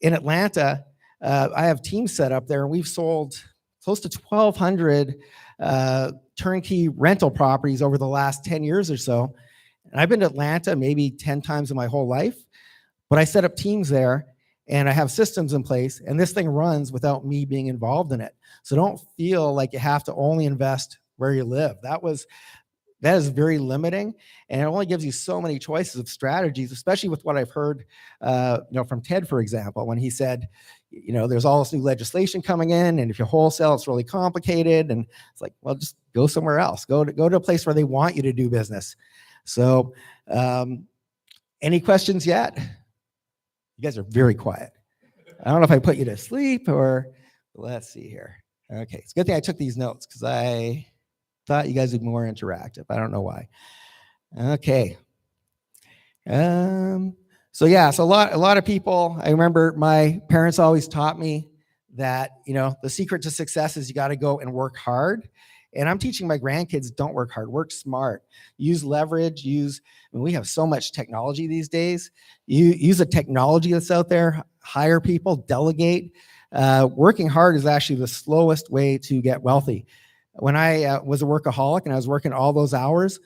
Speaker 5: in Atlanta, I have teams set up there, and we've sold close to 1,200 turnkey rental properties over the last 10 years or so. And I've been to Atlanta maybe 10 times in my whole life, but I set up teams there and I have systems in place, and this thing runs without me being involved in it. So don't feel like you have to only invest where you live. That is very limiting, and it only gives you so many choices of strategies, especially with what I've heard, from Ted, for example, when he said, there's all this new legislation coming in, and if you wholesale, it's really complicated. And it's like, well, just go somewhere else. Go to a place where they want you to do business. So, any questions yet? You guys are very quiet. I don't know if I put you to sleep or, let's see here. Okay, it's a good thing I took these notes because I thought you guys would be more interactive. I don't know why. Okay. So a lot of people, I remember my parents always taught me that, the secret to success is you got to go and work hard. And I'm teaching my grandkids, don't work hard, work smart, use leverage, we have so much technology these days. Use the technology that's out there, hire people, delegate. Working hard is actually the slowest way to get wealthy. When I was a workaholic and I was working all those hours,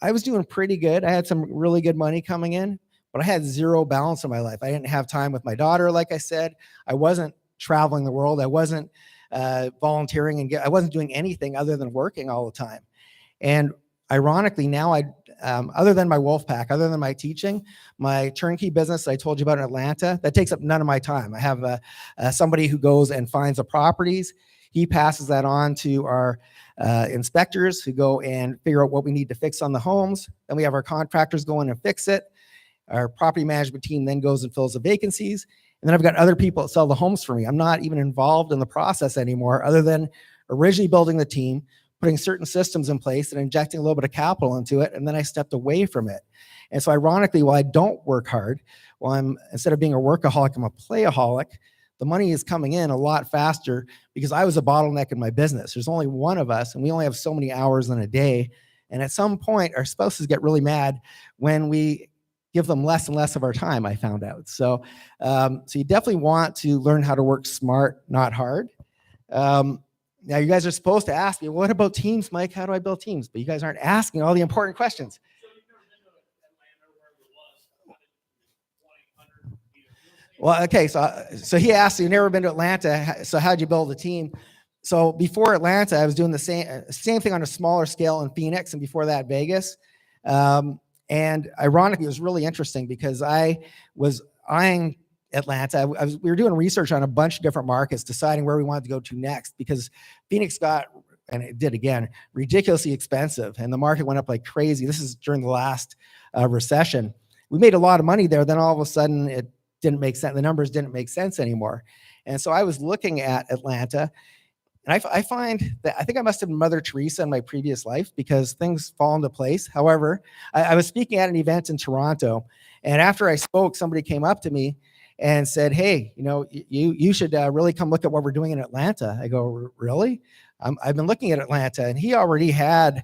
Speaker 5: I was doing pretty good. I had some really good money coming in, but I had zero balance in my life. I didn't have time with my daughter, like I said. I wasn't traveling the world. I wasn't volunteering, and I wasn't doing anything other than working all the time. And ironically, now other than my wolf pack, other than my teaching, my turnkey business I told you about in Atlanta, that takes up none of my time. I have somebody who goes and finds the properties. He passes that on to our inspectors who go and figure out what we need to fix on the homes. Then we have our contractors go in and fix it. Our property management team then goes and fills the vacancies. And then I've got other people that sell the homes for me. I'm not even involved in the process anymore, other than originally building the team, putting certain systems in place and injecting a little bit of capital into it. And then I stepped away from it. And so ironically, while I don't work hard, instead of being a workaholic, I'm a playaholic, the money is coming in a lot faster because I was a bottleneck in my business. There's only one of us, and we only have so many hours in a day. And at some point, our spouses get really mad when we give them less and less of our time, I found out. So you definitely want to learn how to work smart, not hard. Now, you guys are supposed to ask me, what about teams, Mike? How do I build teams? But you guys aren't asking all the important questions. Well, okay, so he asked, you've never been to Atlanta, so how'd you build a team? So before Atlanta, I was doing the same thing on a smaller scale in Phoenix, and before that, Vegas. And ironically, it was really interesting because I was eyeing Atlanta. We were doing research on a bunch of different markets, deciding where we wanted to go to next, because Phoenix got, and it did again, ridiculously expensive, and the market went up like crazy. This is during the last recession. We made a lot of money there. Then all of a sudden, it didn't make sense. The numbers didn't make sense anymore. And so I was looking at Atlanta, and I find that I think I must have been Mother Teresa in my previous life because things fall into place. However, I was speaking at an event in Toronto, and after I spoke, somebody came up to me and said, hey, you should really come look at what we're doing in Atlanta. I go, really? I've been looking at Atlanta, and he already had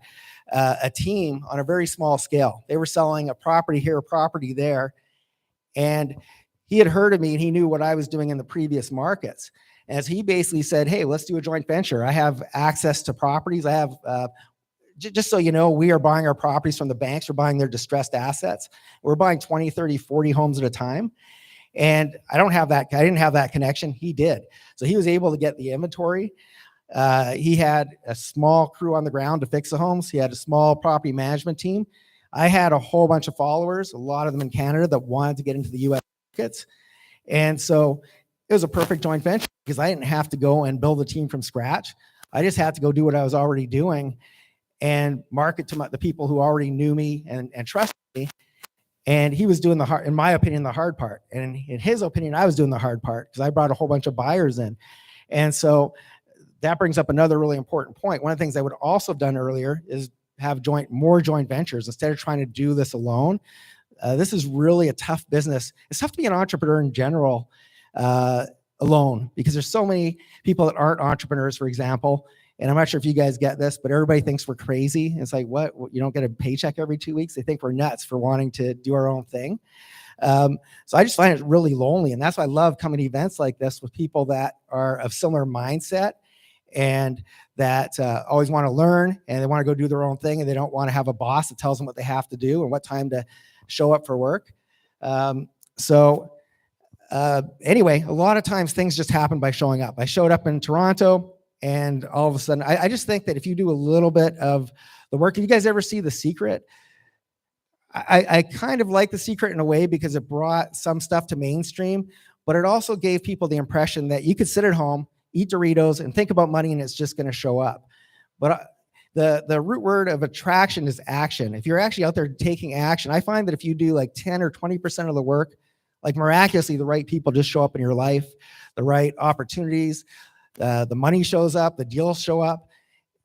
Speaker 5: a team on a very small scale. They were selling a property here, a property there, and he had heard of me, and he knew what I was doing in the previous markets. As he basically said, hey, let's do a joint venture. I have access to properties. I have, just so you know, we are buying our properties from the banks. We're buying their distressed assets. We're buying 20, 30, 40 homes at a time. And I didn't have that connection. He did. So he was able to get the inventory. He had a small crew on the ground to fix the homes. He had a small property management team. I had a whole bunch of followers, a lot of them in Canada, that wanted to get into the U.S. markets. And so it was a perfect joint venture because I didn't have to go and build a team from scratch. I just had to go do what I was already doing and market to the people who already knew me and trusted me. And he was doing in my opinion, the hard part. And in his opinion, I was doing the hard part because I brought a whole bunch of buyers in. And so that brings up another really important point. One of the things I would also have done earlier is have more joint ventures instead of trying to do this alone. This is really a tough business. It's tough to be an entrepreneur in general alone because there's so many people that aren't entrepreneurs, for example. And I'm not sure if you guys get this, but everybody thinks we're crazy. It's like, what? You don't get a paycheck every 2 weeks? They think we're nuts for wanting to do our own thing. So I just find it really lonely. And that's why I love coming to events like this with people that are of similar mindset and that always want to learn, and they want to go do their own thing, and they don't want to have a boss that tells them what they have to do and what time to show up for work. Anyway, a lot of times things just happen by showing up. I showed up in Toronto, and all of a sudden, I just think that if you do a little bit of the work, if you guys ever see The Secret, I kind of like The Secret in a way because it brought some stuff to mainstream, but it also gave people the impression that you could sit at home, eat Doritos, and think about money, and it's just going to show up. But the root word of attraction is action. If you're actually out there taking action, I find that if you do like 10 or 20% of the work, like miraculously, the right people just show up in your life, the right opportunities, the money shows up, the deals show up,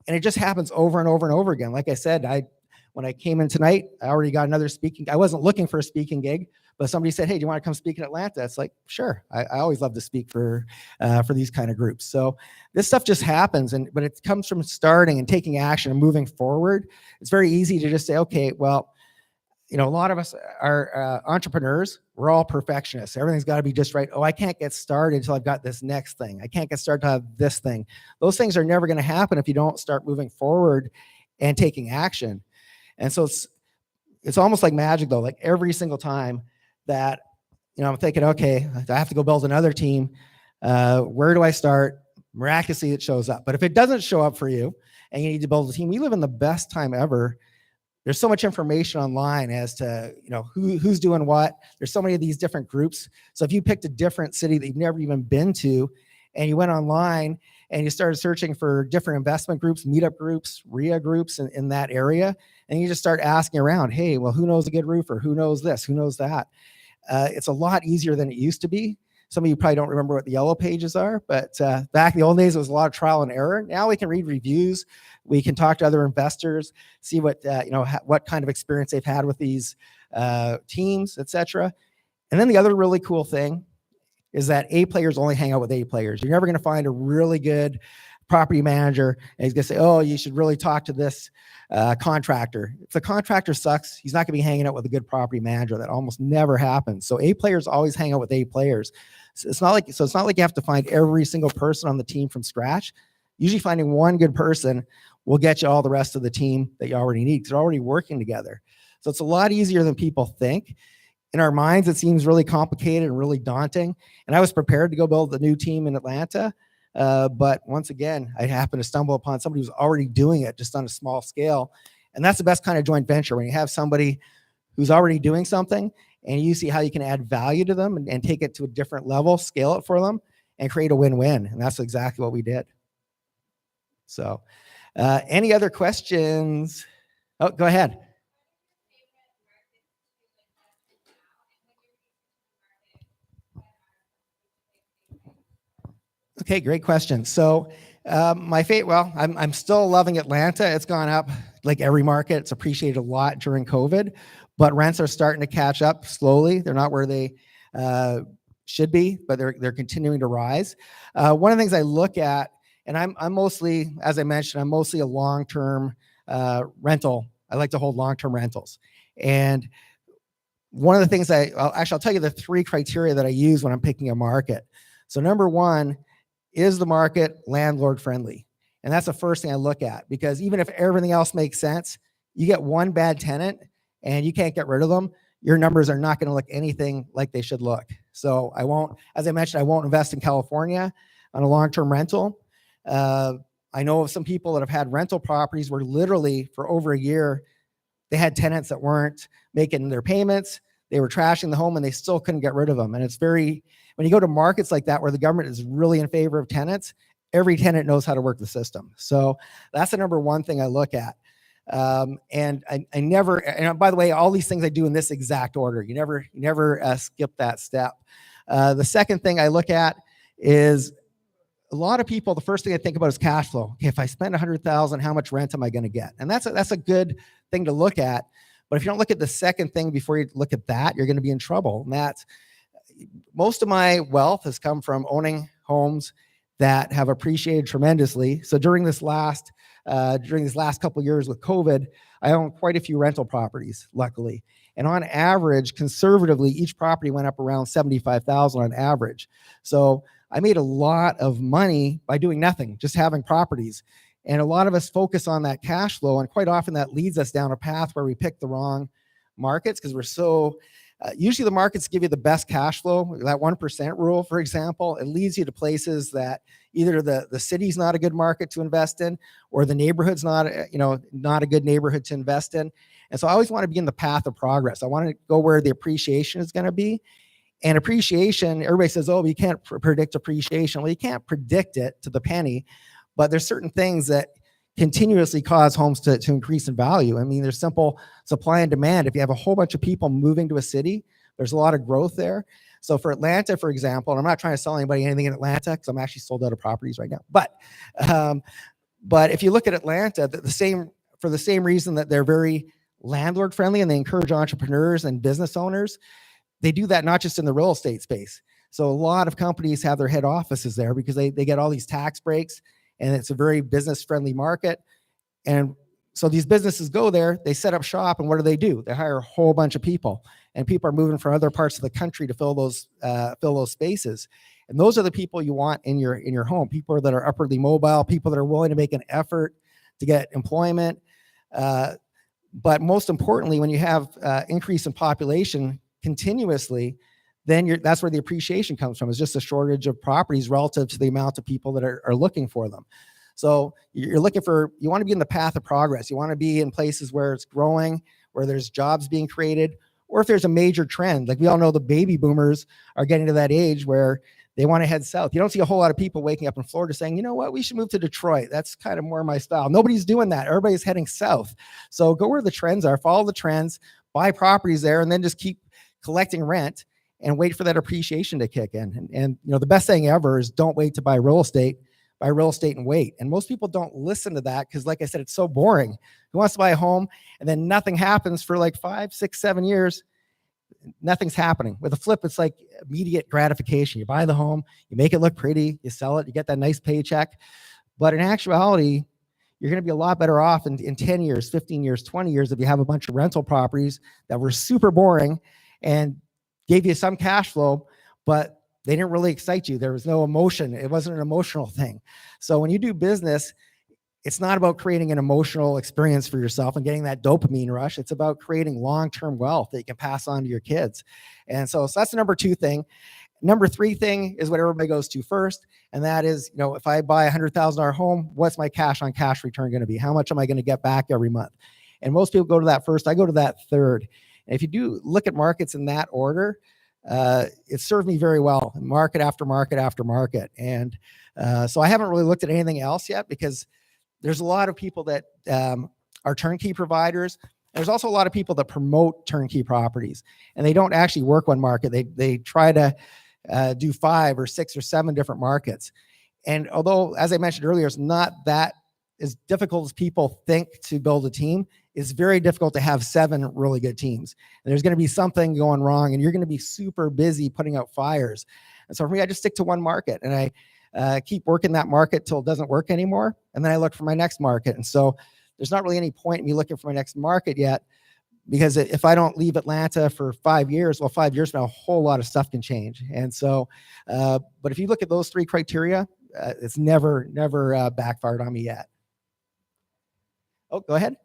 Speaker 5: and it just happens over and over and over again. Like I said, when I came in tonight, I already got another speaking. I wasn't looking for a speaking gig, but somebody said, "Hey, do you want to come speak in Atlanta?" It's like, sure. I always love to speak for these kind of groups. So this stuff just happens, but it comes from starting and taking action and moving forward. It's very easy to just say, okay, well, a lot of us are entrepreneurs. We're all perfectionists. Everything's got to be just right. Oh, I can't get started until I've got this next thing. I can't get started to have this thing. Those things are never going to happen if you don't start moving forward and taking action. And so it's almost like magic, though. Like every single time that I'm thinking, okay, I have to go build another team. Where do I start? Miraculously, it shows up. But if it doesn't show up for you and you need to build a team, we live in the best time ever. There's so much information online as to who's doing what. There's so many of these different groups. So if you picked a different city that you've never even been to, and you went online and you started searching for different investment groups, meetup groups, RIA groups in that area, and you just start asking around, hey, well, who knows a good roofer? Who knows this? Who knows that? It's a lot easier than it used to be. Some of you probably don't remember what the yellow pages are, but back in the old days, it was a lot of trial and error. Now we can read reviews. We can talk to other investors, see what what kind of experience they've had with these teams, etc. And then the other really cool thing is that A players only hang out with A players. You're never going to find a really good property manager and he's going to say, oh, you should really talk to this contractor. If the contractor sucks, he's not going to be hanging out with a good property manager. That almost never happens. So A players always hang out with A players. So it's not like you have to find every single person on the team from scratch. Usually finding one good person will get you all the rest of the team that you already need because they're already working together. So it's a lot easier than people think. In our minds, it seems really complicated and really daunting. And I was prepared to go build a new team in Atlanta. But once again, I happened to stumble upon somebody who's already doing it just on a small scale. And that's the best kind of joint venture, when you have somebody who's already doing something and you see how you can add value to them and take it to a different level, scale it for them, and create a win-win. And that's exactly what we did. So any other questions? Oh, go ahead. Okay, great question. So my fate, well, I'm still loving Atlanta. It's gone up like every market. It's appreciated a lot during COVID, but rents are starting to catch up slowly. They're not where they should be, but they're continuing to rise. One of the things I look at, and I'm mostly, as I mentioned, I'm mostly a long-term rental. I like to hold long-term rentals. And one of the things I'll tell you the 3 criteria that I use when I'm picking a market. So number 1, is the market landlord friendly? And that's the first thing I look at, because even if everything else makes sense, you get one bad tenant and you can't get rid of them, your numbers are not going to look anything like they should look. So I won't, as I mentioned, I won't invest in California on a long-term rental. I know of some people that have had rental properties where literally for over a year, they had tenants that weren't making their payments. They were trashing the home and they still couldn't get rid of them. And it's when you go to markets like that where the government is really in favor of tenants, every tenant knows how to work the system. So that's the number 1 thing I look at. And I never, and by the way, all these things I do in this exact order. You never skip that step. The second thing I look at is a lot of people, the first thing I think about is cash flow. Okay, if I spend $100,000, how much rent am I going to get? And that's a good thing to look at. But if you don't look at the second thing before you look at that, you're going to be in trouble. And that's, most of my wealth has come from owning homes that have appreciated tremendously. So during these last couple of years with COVID, I own quite a few rental properties, luckily. And on average, conservatively, each property went up around 75,000 on average. So I made a lot of money by doing nothing, just having properties. And a lot of us focus on that cash flow, and quite often that leads us down a path where we pick the wrong markets because we're so usually the markets give you the best cash flow. That 1% rule, for example, it leads you to places that either the city's not a good market to invest in, or the neighborhood's not a good neighborhood to invest in. And so I always want to be in the path of progress. I want to go where the appreciation is going to be. And appreciation, everybody says, oh, you can't predict appreciation. Well, you can't predict it to the penny, but there's certain things that continuously cause homes to increase in value. I mean, there's simple supply and demand. If you have a whole bunch of people moving to a city, there's a lot of growth there. So for Atlanta, for example, and I'm not trying to sell anybody anything in Atlanta because I'm actually sold out of properties right now. But if you look at Atlanta, for the same reason that they're very landlord friendly and they encourage entrepreneurs and business owners, they do that not just in the real estate space. So a lot of companies have their head offices there because they get all these tax breaks. And it's a very business-friendly market. And so these businesses go there, they set up shop, and what do? They hire a whole bunch of people. And people are moving from other parts of the country to fill those spaces. And those are the people you want in your home, people that are upwardly mobile, people that are willing to make an effort to get employment. But most importantly, when you have increase in population continuously, then that's where the appreciation comes from. It's just a shortage of properties relative to the amount of people that are looking for them. So you want to be in the path of progress. You want to be in places where it's growing, where there's jobs being created, or if there's a major trend. Like we all know the baby boomers are getting to that age where they want to head south. You don't see a whole lot of people waking up in Florida saying, you know what, we should move to Detroit. That's kind of more my style. Nobody's doing that. Everybody's heading south. So go where the trends are, follow the trends, buy properties there, and then just keep collecting rent and wait for that appreciation to kick in. And the best thing ever is don't wait to buy real estate and wait. And most people don't listen to that because, like I said, it's so boring. Who wants to buy a home and then nothing happens for like 5, 6, 7 years? Nothing's happening. With a flip, it's like immediate gratification. You buy the home, you make it look pretty, you sell it, you get that nice paycheck. But in actuality, you're going to be a lot better off in 10 years, 15 years, 20 years if you have a bunch of rental properties that were super boring and gave you some cash flow, but they didn't really excite you. There was no emotion. It wasn't an emotional thing. So when you do business, it's not about creating an emotional experience for yourself and getting that dopamine rush. It's about creating long-term wealth that you can pass on to your kids. And so that's the number 2 thing. Number 3 thing is what everybody goes to first. And that is, if I buy a $100,000 home, what's my cash on cash return going to be? How much am I going to get back every month? And most people go to that first. I go to that third. And if you do look at markets in that order, it served me very well, market after market after market. And so I haven't really looked at anything else yet because there's a lot of people that are turnkey providers. There's also a lot of people that promote turnkey properties, and they don't actually work one market. They try to do 5 or 6 or 7 different markets. And although, as I mentioned earlier, it's not that as difficult as people think to build a team, it's very difficult to have 7 really good teams. And there's going to be something going wrong, and you're going to be super busy putting out fires. And so for me, I just stick to one market, and I keep working that market till it doesn't work anymore. And then I look for my next market. And so there's not really any point in me looking for my next market yet, because if I don't leave Atlanta for 5 years, well, 5 years from now, a whole lot of stuff can change. And so, but if you look at those 3 criteria, it's never backfired on me yet. Oh, go ahead.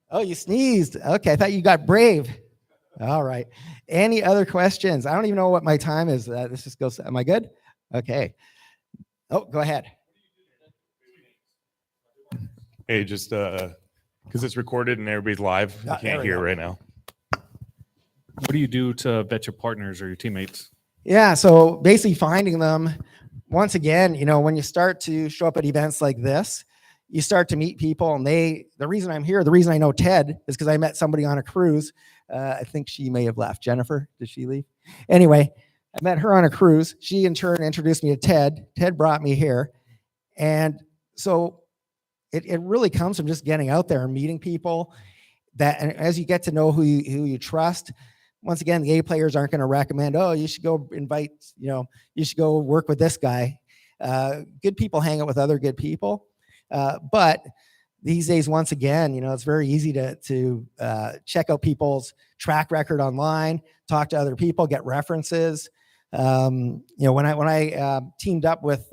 Speaker 5: Oh, you sneezed. Okay, I thought you got brave. All right. Any other questions? I don't even know what my time is. This just goes. Am I good? Okay. Oh, go ahead.
Speaker 1: Hey, just because it's recorded and everybody's live, you can't hear right now.
Speaker 6: What do you do to vet your partners or your teammates?
Speaker 5: Yeah, so basically finding them. Once again, when you start to show up at events like this, you start to meet people, and the reason I'm here, the reason I know Ted is because I met somebody on a cruise. I think she may have left. Jennifer, did she leave? Anyway, I met her on a cruise. She in turn introduced me to Ted. Ted brought me here. And so it really comes from just getting out there and meeting people and as you get to know who you trust. Once again, the A players aren't going to recommend, oh, you should go you should go work with this guy. Good people hang out with other good people. But these days, once again, it's very easy to check out people's track record online, talk to other people, get references. When I teamed up with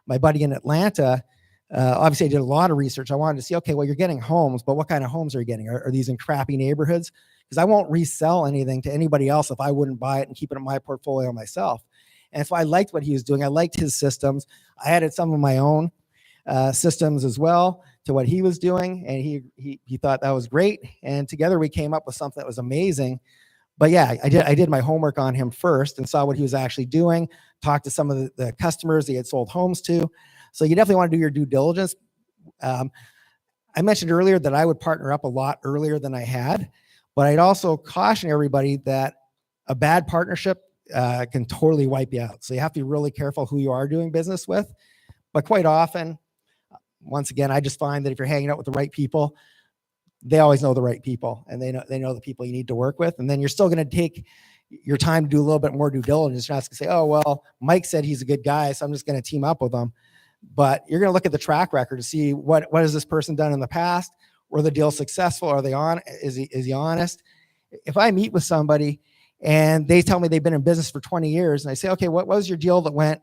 Speaker 5: my buddy in Atlanta, obviously I did a lot of research. I wanted to see, okay, well, you're getting homes, but what kind of homes are you getting? Are these in crappy neighborhoods? Because I won't resell anything to anybody else if I wouldn't buy it and keep it in my portfolio myself. And so I liked what he was doing. I liked his systems. I added some of my own systems as well to what he was doing, and he thought that was great. And together we came up with something that was amazing. But yeah, I did my homework on him first and saw what he was actually doing, talked to some of the customers he had sold homes to. So you definitely want to do your due diligence. I mentioned earlier that I would partner up a lot earlier than I had, but I'd also caution everybody that a bad partnership can totally wipe you out. So you have to be really careful who you are doing business with. But quite often, once again, I just find that if you're hanging out with the right people, they always know the right people, and they know the people you need to work with. And then you're still going to take your time to do a little bit more due diligence. You're not going to say, oh, well, Mike said he's a good guy, so I'm just going to team up with him. But you're going to look at the track record to see what has this person done in the past. Were the deals successful? Are they on? Is he honest? If I meet with somebody and they tell me they've been in business for 20 years, and I say, okay, what was your deal that went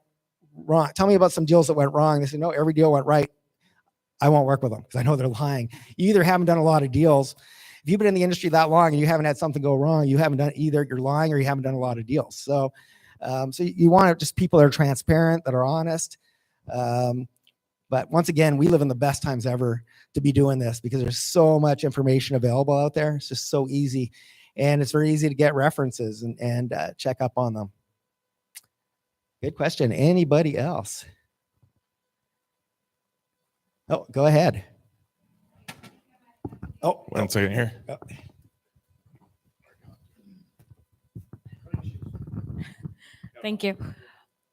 Speaker 5: wrong? Tell me about some deals that went wrong. They say, no, every deal went right. I won't work with them because I know they're lying. You either haven't done a lot of deals. If you've been in the industry that long and you haven't had something go wrong, you haven't done either. You're lying or you haven't done a lot of deals. So you want just people that are transparent, that are honest. But once again, we live in the best times ever to be doing this because there's so much information available out there. It's just so easy. And it's very easy to get references and check up on them. Good question. Anybody else? Oh, go ahead. Oh,
Speaker 1: 1 second here.
Speaker 5: Oh.
Speaker 7: Thank you.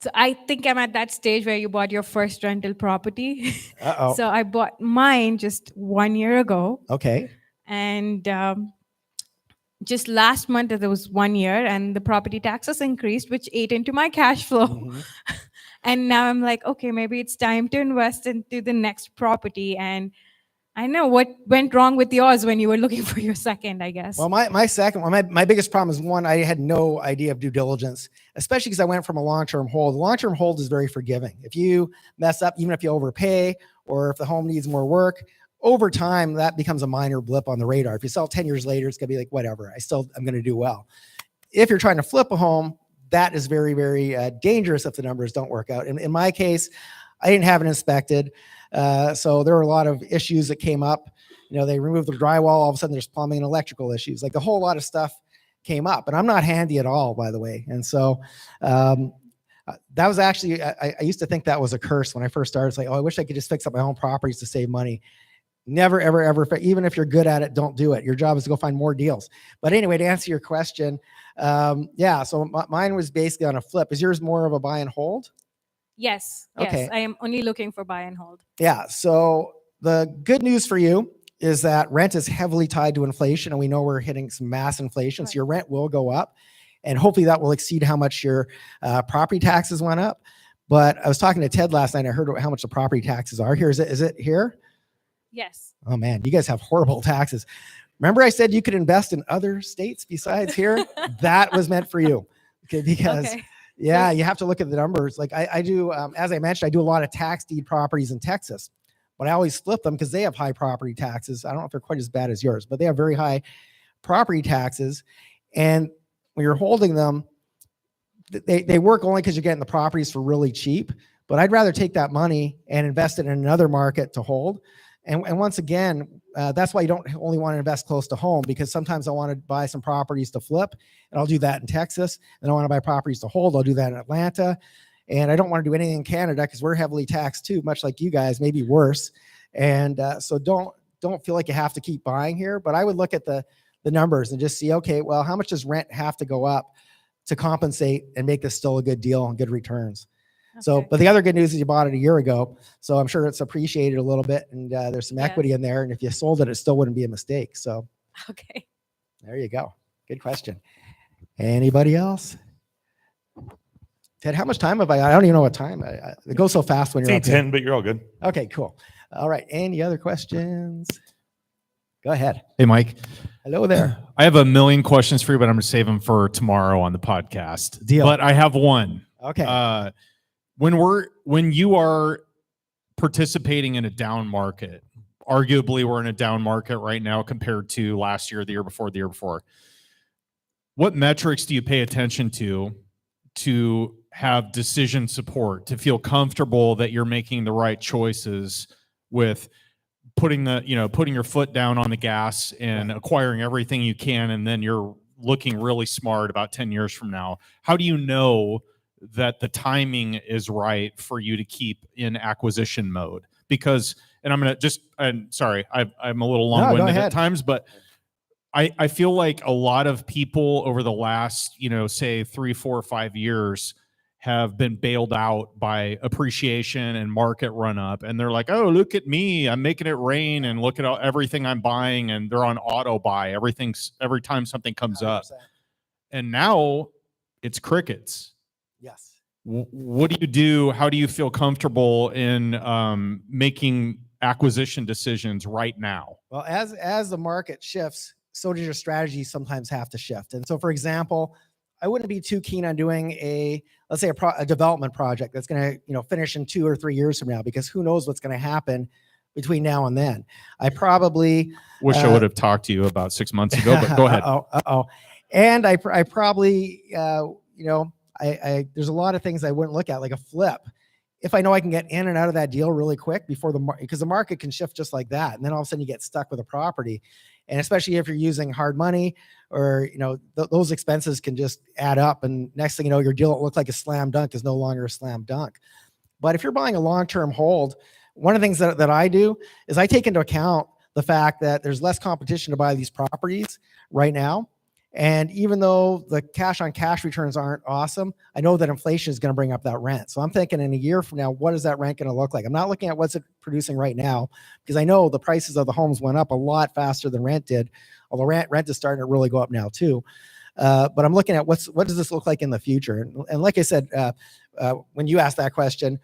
Speaker 7: So I think I'm at that stage where you bought your first rental property.
Speaker 5: Uh-oh.
Speaker 7: So I bought mine just 1 year ago.
Speaker 5: Okay.
Speaker 7: And just last month, there was 1 year, and the property taxes increased, which ate into my cash flow.
Speaker 5: Mhm.
Speaker 7: And now I'm like, okay, maybe it's time to invest into the next property. And I know what went wrong with yours when you were looking for your second, I guess.
Speaker 5: Well, my second one, my biggest problem is one, I had no idea of due diligence, especially because I went from a long-term hold. The long-term hold is very forgiving. If you mess up, even if you overpay or if the home needs more work, over time, that becomes a minor blip on the radar. If you sell 10 years later, it's going to be like, whatever, I'm going to do well. If you're trying to flip a home, that is very, very dangerous if the numbers don't work out. In my case, I didn't have it inspected. So there were a lot of issues that came up. They removed the drywall. All of a sudden, there's plumbing and electrical issues. Like a whole lot of stuff came up. And I'm not handy at all, by the way. And so that was actually, I used to think that was a curse when I first started. It's like, oh, I wish I could just fix up my own properties to save money. Never, ever, ever. Even if you're good at it, don't do it. Your job is to go find more deals. But anyway, to answer your question, so mine was basically on a flip. Is yours more of a buy and hold?
Speaker 7: Yes.
Speaker 5: Okay.
Speaker 7: Yes. I am only looking for buy and hold.
Speaker 5: Yeah. So the good news for you is that rent is heavily tied to inflation, and we know we're hitting some mass inflation.
Speaker 7: Right.
Speaker 5: So your rent will go up, and hopefully that will exceed how much your property taxes went up. But I was talking to Ted last night. I heard how much the property taxes are here. Is it here?
Speaker 7: Yes.
Speaker 5: Oh man, you guys have horrible taxes. Remember I said you could invest in other states besides here? That was meant for you. Okay, because
Speaker 7: Okay.
Speaker 5: yeah, you have to look at the numbers. Like I do, as I mentioned, I do a lot of tax deed properties in Texas, but I always flip them because they have high property taxes. I don't know if they're quite as bad as yours, but they have very high property taxes. And when you're holding them, they work only because you're getting the properties for really cheap. But I'd rather take that money and invest it in another market to hold. And once again, that's why you don't only want to invest close to home, because sometimes I want to buy some properties to flip, and I'll do that in Texas. And I want to buy properties to hold. I'll do that in Atlanta. And I don't want to do anything in Canada because we're heavily taxed too, much like you guys, maybe worse. And so don't feel like you have to keep buying here. But I would look at the numbers and just see, okay, well, how much does rent have to go up to compensate and make this still a good deal and good returns? So,
Speaker 7: Okay.
Speaker 5: but the other good news is you bought it a year ago. So I'm sure it's appreciated a little bit, and there's some
Speaker 7: Yes.
Speaker 5: equity in there. And if you sold it, it still wouldn't be a mistake. So
Speaker 7: Okay.
Speaker 5: there you go. Good question. Anybody else? Ted, how much time have I don't even know what time. It goes so fast when
Speaker 1: It's
Speaker 5: you're up here.
Speaker 1: 8:10, but you're all good.
Speaker 5: Okay, cool. All right. Any other questions? Go ahead.
Speaker 6: Hey, Mike.
Speaker 5: Hello there.
Speaker 6: I have a million questions for you, but I'm going to save them for tomorrow on the podcast.
Speaker 5: Deal.
Speaker 6: But I have one.
Speaker 5: Okay.
Speaker 6: When you are participating in a down market, arguably we're in a down market right now compared to last year, the year before. What metrics do you pay attention to have decision support, to feel comfortable that you're making the right choices with putting your foot down on the gas and acquiring everything you can, and then you're looking really smart about 10 years from now? How do you know that the timing is right for you to keep in acquisition mode? Because, and I'm sorry, I'm a little long-winded at times, but I feel like a lot of people over the last, say 3, 4, 5 years have been bailed out by appreciation and market run up. And they're like, oh, look at me, I'm making it rain, and look at everything I'm buying. And they're on auto buy every time something comes 100%. Up. And now it's crickets.
Speaker 5: Yes.
Speaker 6: What do you do? How do you feel comfortable in making acquisition decisions right now?
Speaker 5: Well, as the market shifts, so does your strategy sometimes have to shift. And so, for example, I wouldn't be too keen on doing let's say a development project that's going to, finish in 2 or 3 years from now, because who knows what's going to happen between now and then. I probably
Speaker 6: wish I would have talked to you about 6 months ago, but go ahead.
Speaker 5: And I probably, there's a lot of things I wouldn't look at, like a flip. If I know I can get in and out of that deal really quick because the market can shift just like that. And then all of a sudden you get stuck with a property. And especially if you're using hard money, or, those expenses can just add up. And next thing you know, your deal that looked like a slam dunk is no longer a slam dunk. But if you're buying a long-term hold, one of the things that I do is I take into account the fact that there's less competition to buy these properties right now. And even though the cash on cash returns aren't awesome, I know that inflation is going to bring up that rent. So I'm thinking in a year from now, what is that rent going to look like? I'm not looking at what's it producing right now, because I know the prices of the homes went up a lot faster than rent did. Although rent is starting to really go up now too. But I'm looking at what does this look like in the future? And like I said, when you asked that question,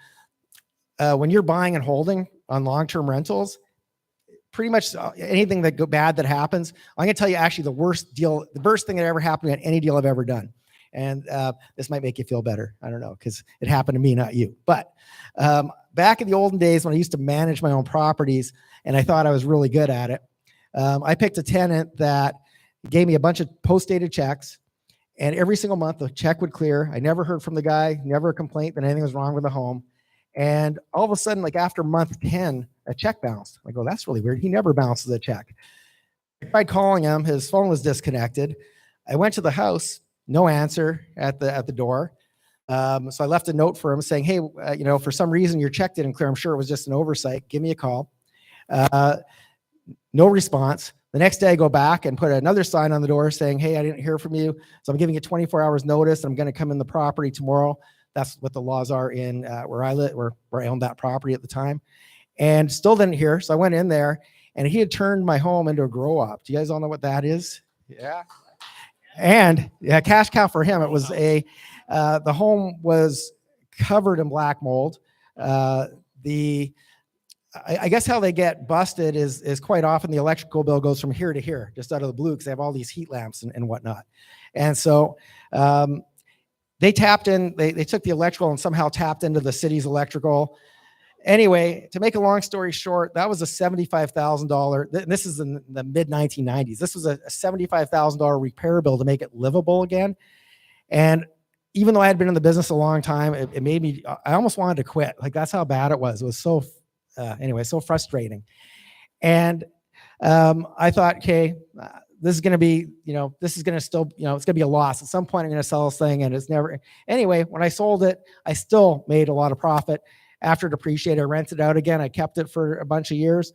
Speaker 5: when you're buying and holding on long-term rentals, pretty much anything bad that happens, I'm going to tell you actually the worst thing that ever happened at any deal I've ever done. And this might make you feel better. I don't know, because it happened to me, not you. But back in the olden days when I used to manage my own properties and I thought I was really good at it, I picked a tenant that gave me a bunch of post-dated checks, and every single month the check would clear. I never heard from the guy, never a complaint that anything was wrong with the home. And all of a sudden, like after month 10, a check bounced. I go, that's really weird. He never bounces a check. I tried calling him. His phone was disconnected. I went to the house, no answer at the door. So I left a note for him saying, hey, for some reason your check didn't clear. I'm sure it was just an oversight. Give me a call. No response. The next day I go back and put another sign on the door saying, hey, I didn't hear from you. So I'm giving you 24 hours notice. I'm going to come in the property tomorrow. That's what the laws are in where I live, where I owned that property at the time. And still didn't hear. So I went in there, and he had turned my home into a grow up. Do you guys all know what that is? Yeah. And cash cow for him. It was the home was covered in black mold. I guess how they get busted is quite often the electrical bill goes from here to here, just out of the blue, because they have all these heat lamps and whatnot. And so they tapped in, they took the electrical and somehow tapped into the city's electrical. Anyway, to make a long story short, that was a $75,000. This is in the mid 1990s. This was a $75,000 repair bill to make it livable again. And even though I had been in the business a long time, it made me, I almost wanted to quit. Like, that's how bad it was. It was so, so frustrating. And I thought, okay, this is going to be, this is going to still, it's going to be a loss. At some point, I'm going to sell this thing, and it's never. Anyway, when I sold it, I still made a lot of profit. After it depreciated, I rented it out again. I kept it for a bunch of years.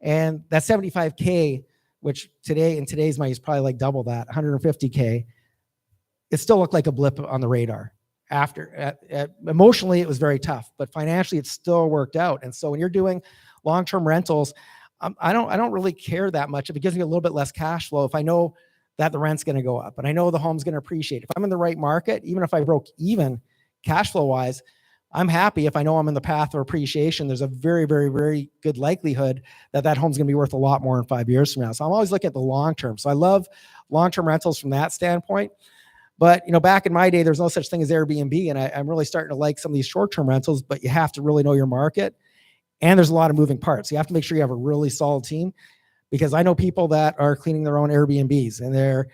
Speaker 5: And that $75K, which in today's money is probably like double that, $150K, it still looked like a blip on the radar. Emotionally, it was very tough, but financially, it still worked out. And so when you're doing long-term rentals, I don't really care that much if it gives me a little bit less cash flow. If I know that the rent's going to go up and I know the home's going to appreciate. If I'm in the right market, even if I broke even cash flow wise, I'm happy if I know I'm in the path of appreciation. There's a very, very, very good likelihood that that home's going to be worth a lot more in 5 years from now. So I'm always looking at the long term. So I love long-term rentals from that standpoint. But, back in my day, there's no such thing as Airbnb. And I'm really starting to like some of these short-term rentals, but you have to really know your market. And there's a lot of moving parts. You have to make sure you have a really solid team, because I know people that are cleaning their own Airbnbs, and they're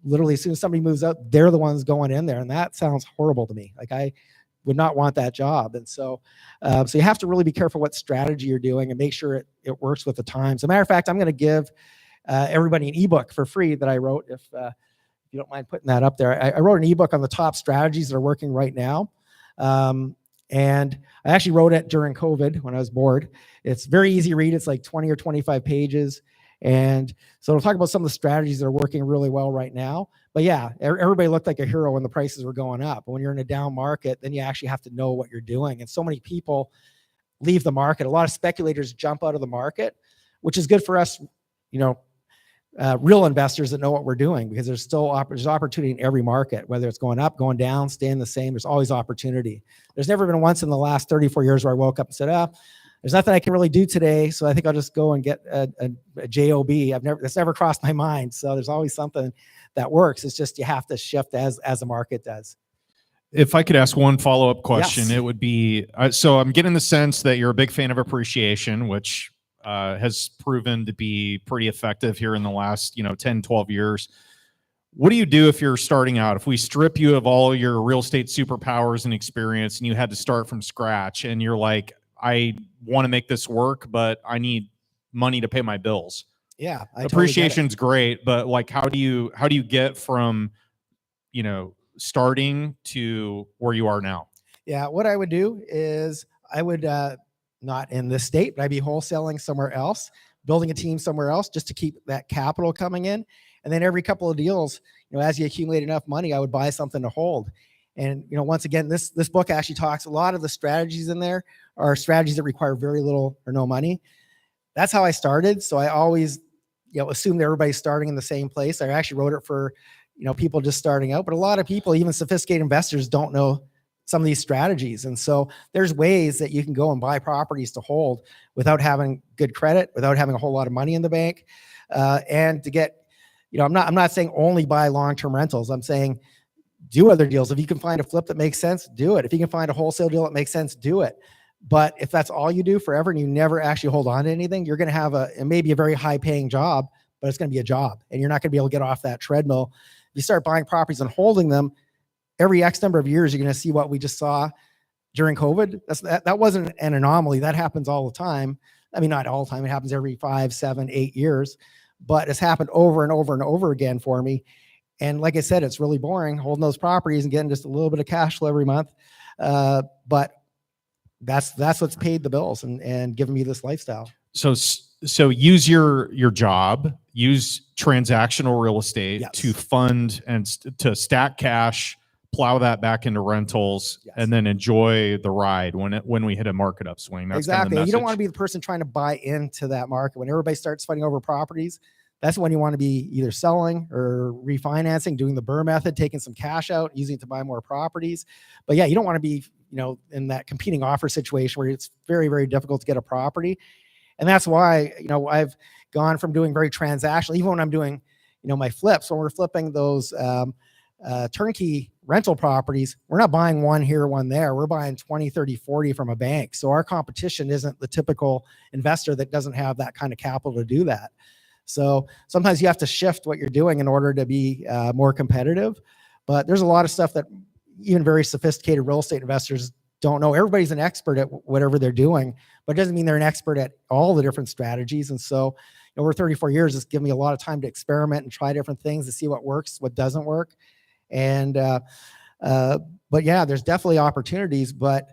Speaker 5: literally, as soon as somebody moves out, they're the ones going in there. And that sounds horrible to me. Like, I would not want that job. And so you have to really be careful what strategy you're doing and make sure it works with the times. As a matter of fact, I'm going to give everybody an ebook for free that I wrote. If you don't mind putting that up there, I wrote an ebook on the top strategies that are working right now. And I actually wrote it during COVID when I was bored. It's very easy to read. It's like 20 or 25 pages. And so it'll talk about some of the strategies that are working really well right now. But yeah, everybody looked like a hero when the prices were going up. But when you're in a down market, then you actually have to know what you're doing. And so many people leave the market. A lot of speculators jump out of the market, which is good for us, real investors that know what we're doing, because there's opportunity in every market, whether it's going up, going down, staying the same. There's always opportunity. There's never been once in the last 34 years where I woke up and said, there's nothing I can really do today, so I think I'll just go and get a job. That's never crossed my mind. So there's always something that works. It's just you have to shift as the market does.
Speaker 6: If I could ask one follow-up question,
Speaker 5: Yes.
Speaker 6: It would be, so I'm getting the sense that you're a big fan of appreciation, which has proven to be pretty effective here in the last 10, 12 years. What do you do if you're starting out? If we strip you of all your real estate superpowers and experience, and you had to start from scratch, and you're like, I want to make this work, but I need money to pay my bills.
Speaker 5: Yeah,
Speaker 6: appreciation's great, but like, how do you get from starting to where you are now?
Speaker 5: Yeah, what I would do is I would not in this state, but I'd be wholesaling somewhere else, building a team somewhere else, just to keep that capital coming in. And then every couple of deals, as you accumulate enough money, I would buy something to hold. And once again, this book actually talks, a lot of the strategies in there are strategies that require very little or no money. That's how I started. So I always assumed everybody's starting in the same place. I actually wrote it for people just starting out, but a lot of people, even sophisticated investors, don't know some of these strategies. And so there's ways that you can go and buy properties to hold without having good credit, without having a whole lot of money in the bank, and to get, I'm not saying only buy long-term rentals. I'm saying do other deals. If you can find a flip that makes sense, do it. If you can find a wholesale deal that makes sense, do it. But if that's all you do forever and you never actually hold on to anything, you're going to have maybe a very high paying job, but it's going to be a job, and you're not going to be able to get off that treadmill. If you start buying properties and holding them, every X number of years, you're going to see what we just saw during COVID. That wasn't an anomaly. That happens all the time. I mean, not all the time. It happens every 5, 7, 8 years, but it's happened over and over and over again for me. And like I said, it's really boring holding those properties and getting just a little bit of cash flow every month. But that's what's paid the bills and given me this lifestyle.
Speaker 6: So use your job, use transactional real estate to fund and to stack cash, plow that back into rentals, and then enjoy the ride when we hit a market upswing. That's
Speaker 5: exactly.
Speaker 6: Kind of
Speaker 5: you don't want to be the person trying to buy into that market. When everybody starts fighting over properties, that's when you want to be either selling or refinancing, doing the BRRRR method, taking some cash out, using it to buy more properties. But yeah, you don't want to be, in that competing offer situation where it's very, very difficult to get a property. And that's why, I've gone from doing very transactional, even when I'm doing, my flips, when we're flipping those turnkey rental properties, we're not buying one here, one there. We're buying 20, 30, 40 from a bank. So our competition isn't the typical investor that doesn't have that kind of capital to do that. So sometimes you have to shift what you're doing in order to be more competitive. But there's a lot of stuff that even very sophisticated real estate investors don't know. Everybody's an expert at whatever they're doing, but it doesn't mean they're an expert at all the different strategies. And so over 34 years, it's given me a lot of time to experiment and try different things to see what works, what doesn't work. And, but yeah, there's definitely opportunities, but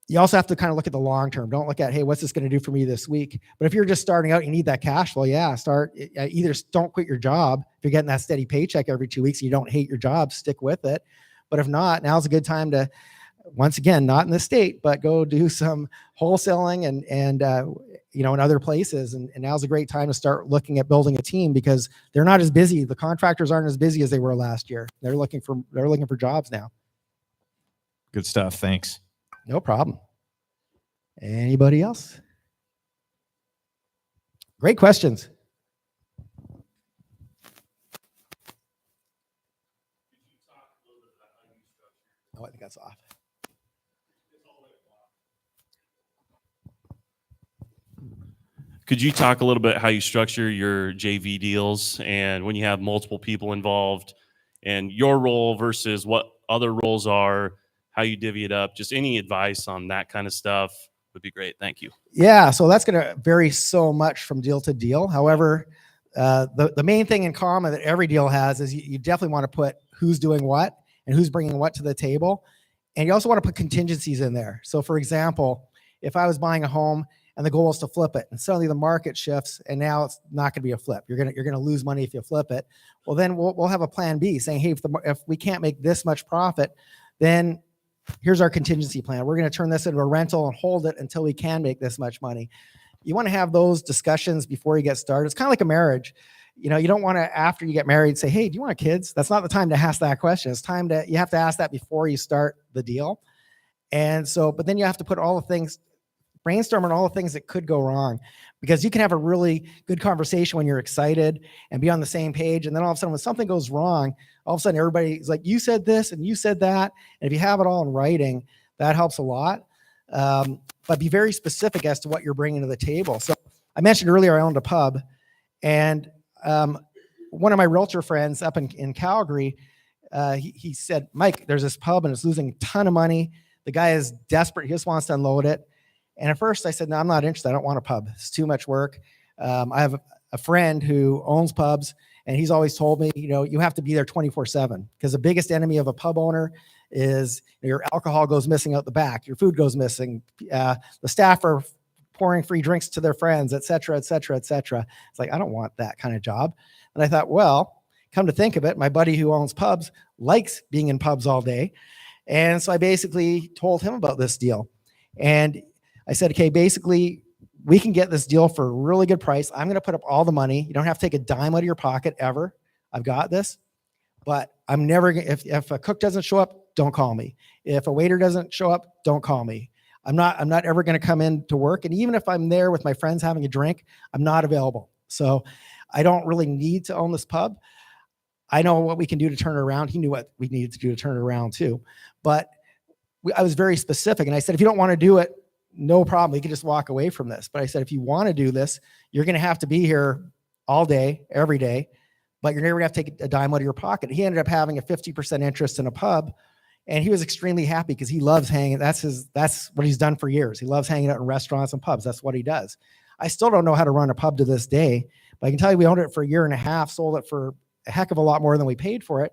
Speaker 5: you also have to kind of look at the long term. Don't look at, hey, what's this going to do for me this week? But if you're just starting out, you need that cash flow. Yeah, either don't quit your job. If you're getting that steady paycheck every 2 weeks, and you don't hate your job, stick with it. But if not, now's a good time to, once again, not in the state, but go do some wholesaling and in other places. And now's a great time to start looking at building a team, because they're not as busy. The contractors aren't as busy as they were last year. They're looking for jobs now.
Speaker 6: Good stuff. Thanks.
Speaker 5: No problem. Anybody else? Great questions. Oh, I think that's off.
Speaker 8: Could you talk a little bit how you structure your JV deals and when you have multiple people involved and your role versus what other roles are, how you divvy it up? Just any advice on that kind of stuff would be great. Thank you.
Speaker 5: Yeah, so that's going to vary so much from deal to deal. However, the main thing in common that every deal has is you definitely want to put who's doing what and who's bringing what to the table. And you also want to put contingencies in there. So for example, if I was buying a home and the goal is to flip it, and suddenly the market shifts, and now it's not going to be a flip. You're gonna lose money if you flip it. Well, then we'll have a plan B saying, hey, if we can't make this much profit, then here's our contingency plan. We're going to turn this into a rental and hold it until we can make this much money. You want to have those discussions before you get started. It's kind of like a marriage. You know, you don't want to, after you get married, say, hey, do you want kids? That's not the time to ask that question. It's time to, you have to ask that before you start the deal. And so, but then you have to put all the things, brainstorm on all the things that could go wrong, because you can have a really good conversation when you're excited and be on the same page. And then all of a sudden when something goes wrong, all of a sudden everybody's like, you said this and you said that. And if you have it all in writing, that helps a lot. But be very specific as to what you're bringing to the table. So I mentioned earlier, I owned a pub, and one of my realtor friends up in Calgary, he said, Mike, there's this pub and it's losing a ton of money. The guy is desperate. He just wants to unload it. And at first I said, no, I'm not interested. I don't want a pub. It's too much work. I have a friend who owns pubs, and he's always told me, you know, you have to be there 24/7, because the biggest enemy of a pub owner is your alcohol goes missing out the back, your food goes missing, the staff are pouring free drinks to their friends, et cetera, et cetera, et cetera. It's like, I don't want that kind of job. And I thought, well, come to think of it, my buddy who owns pubs likes being in pubs all day. And so I basically told him about this deal. And I said, okay, basically, we can get this deal for a really good price. I'm going to put up all the money. You don't have to take a dime out of your pocket ever. I've got this. But I'm never going to, if a cook doesn't show up, don't call me. If a waiter doesn't show up, don't call me. I'm not ever going to come in to work. And even if I'm there with my friends having a drink, I'm not available. So I don't really need to own this pub. I know what we can do to turn it around. He knew what we needed to do to turn it around too. But I was very specific. And I said, if you don't want to do it, no problem. You can just walk away from this. But I said, if you want to do this, you're going to have to be here all day, every day, but you're never going to have to take a dime out of your pocket. He ended up having a 50% interest in a pub, and he was extremely happy because he loves hanging. That's what he's done for years. He loves hanging out in restaurants and pubs. That's what he does. I still don't know how to run a pub to this day, but I can tell you we owned it for a year and a half, sold it for a heck of a lot more than we paid for it.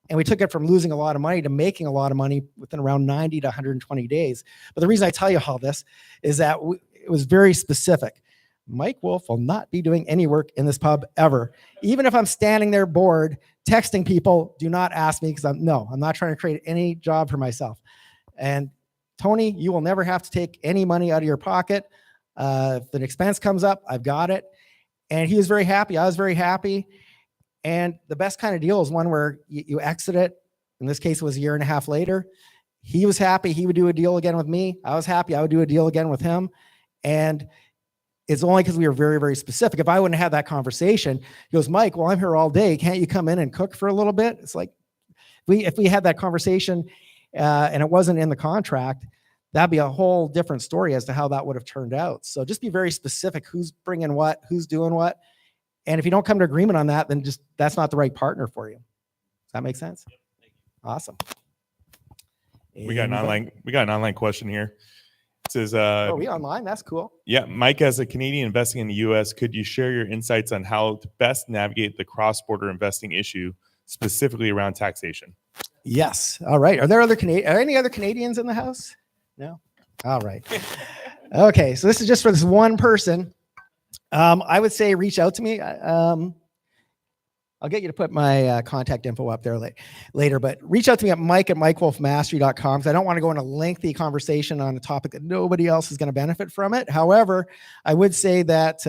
Speaker 5: And we took it from losing a lot of money to making a lot of money within around 90 to 120 days. But the reason I tell you all this is that it was very specific. Mike Wolf will not be doing any work in this pub ever. Even if I'm standing there bored, texting people, do not ask me, because I'm not trying to create any job for myself. And Tony, you will never have to take any money out of your pocket. If an expense comes up, I've got it. And he was very happy. I was very happy. And the best kind of deal is one where you exit it. In this case, it was a year and a half later. He was happy. He would do a deal again with me. I was happy. I would do a deal again with him. And it's only because we were very, very specific. If I wouldn't have that conversation, he goes, Mike, well, I'm here all day. Can't you come in and cook for a little bit? It's like, if we had that conversation and it wasn't in the contract, that'd be a whole different story as to how that would have turned out. So just be very specific. Who's bringing what, who's doing what. And if you don't come to agreement on that, then just, that's not the right partner for you. Does that make sense? Awesome.
Speaker 1: We got an online question here. It says,
Speaker 5: are we online? That's cool.
Speaker 1: Yeah, Mike, as a Canadian investing in the U.S., could you share your insights on how to best navigate the cross-border investing issue, specifically around taxation?
Speaker 5: Yes. All right. Are there any other Canadians in the house? No. All right. Okay. So this is just for this one person. I would say reach out to me. I'll get you to put my contact info up there later, but reach out to me at mike@mikewolfmastery.com, because I don't want to go in a lengthy conversation on a topic that nobody else is going to benefit from it. However, I would say that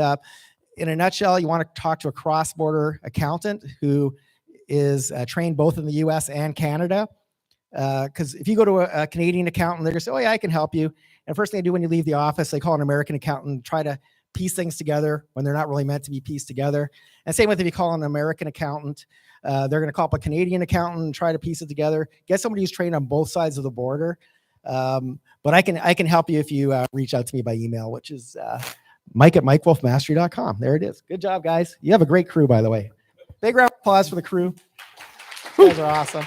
Speaker 5: in a nutshell, you want to talk to a cross-border accountant who is trained both in the US and Canada. Because if you go to a Canadian accountant, they're going to say, oh, yeah, I can help you. And first thing they do when you leave the office, they call an American accountant and try to piece things together when they're not really meant to be pieced together. And same with if you call an American accountant, they're going to call up a Canadian accountant and try to piece it together. Get somebody who's trained on both sides of the border. But I can help you if you reach out to me by email, which is Mike@MikeWolfMastery.com. There it is. Good job, guys. You have a great crew, by the way. Big round of applause for the crew. You guys are awesome.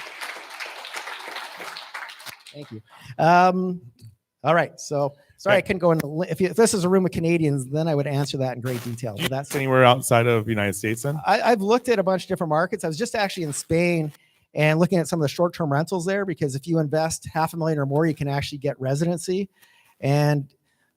Speaker 5: Thank you. All right. So sorry, I couldn't go into, if this is a room of Canadians, then I would answer that in great detail. But that's
Speaker 1: Anywhere outside of the United States then?
Speaker 5: I've looked at a bunch of different markets. I was just actually in Spain and looking at some of the short-term rentals there, because if you invest $500,000 or more, you can actually get residency. And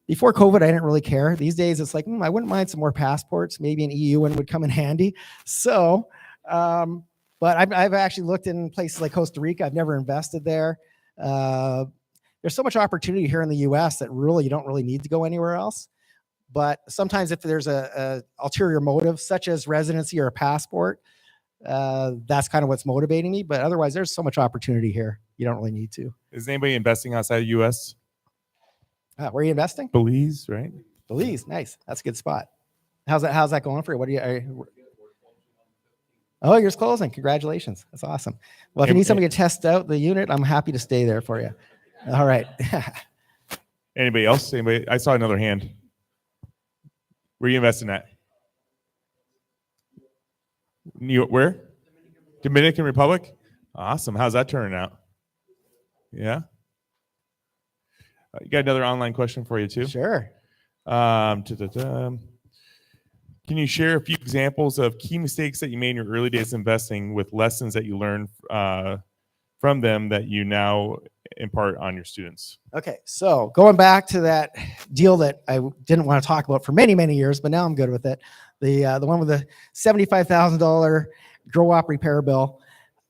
Speaker 5: before COVID, I didn't really care. These days, it's like, I wouldn't mind some more passports. Maybe an EU one would come in handy. So, but I've actually looked in places like Costa Rica. I've never invested there. There's so much opportunity here in the US that really you don't really need to go anywhere else. But sometimes if there's a ulterior motive, such as residency or a passport, that's kind of what's motivating me. But otherwise, there's so much opportunity here. You don't really need to.
Speaker 1: Is anybody investing outside the US?
Speaker 5: Where are you investing?
Speaker 1: Belize, right?
Speaker 5: Belize. Nice. That's a good spot. How's that going for you? What are you? Oh, yours closing. Congratulations. That's awesome. Well, if you need somebody to test out the unit, I'm happy to stay there for you. All right.
Speaker 1: Anybody else? Anybody? I saw another hand. Where are you investing at? Where? Dominican Republic? Awesome. How's that turning out? Yeah. You got another online question for you too?
Speaker 5: Sure.
Speaker 1: Can you share a few examples of key mistakes that you made in your early days investing with lessons that you learned from them that you now impart on your students?
Speaker 5: Okay, so going back to that deal that I didn't want to talk about for many, many years, but now I'm good with it. The one with the $75,000 grow op repair bill.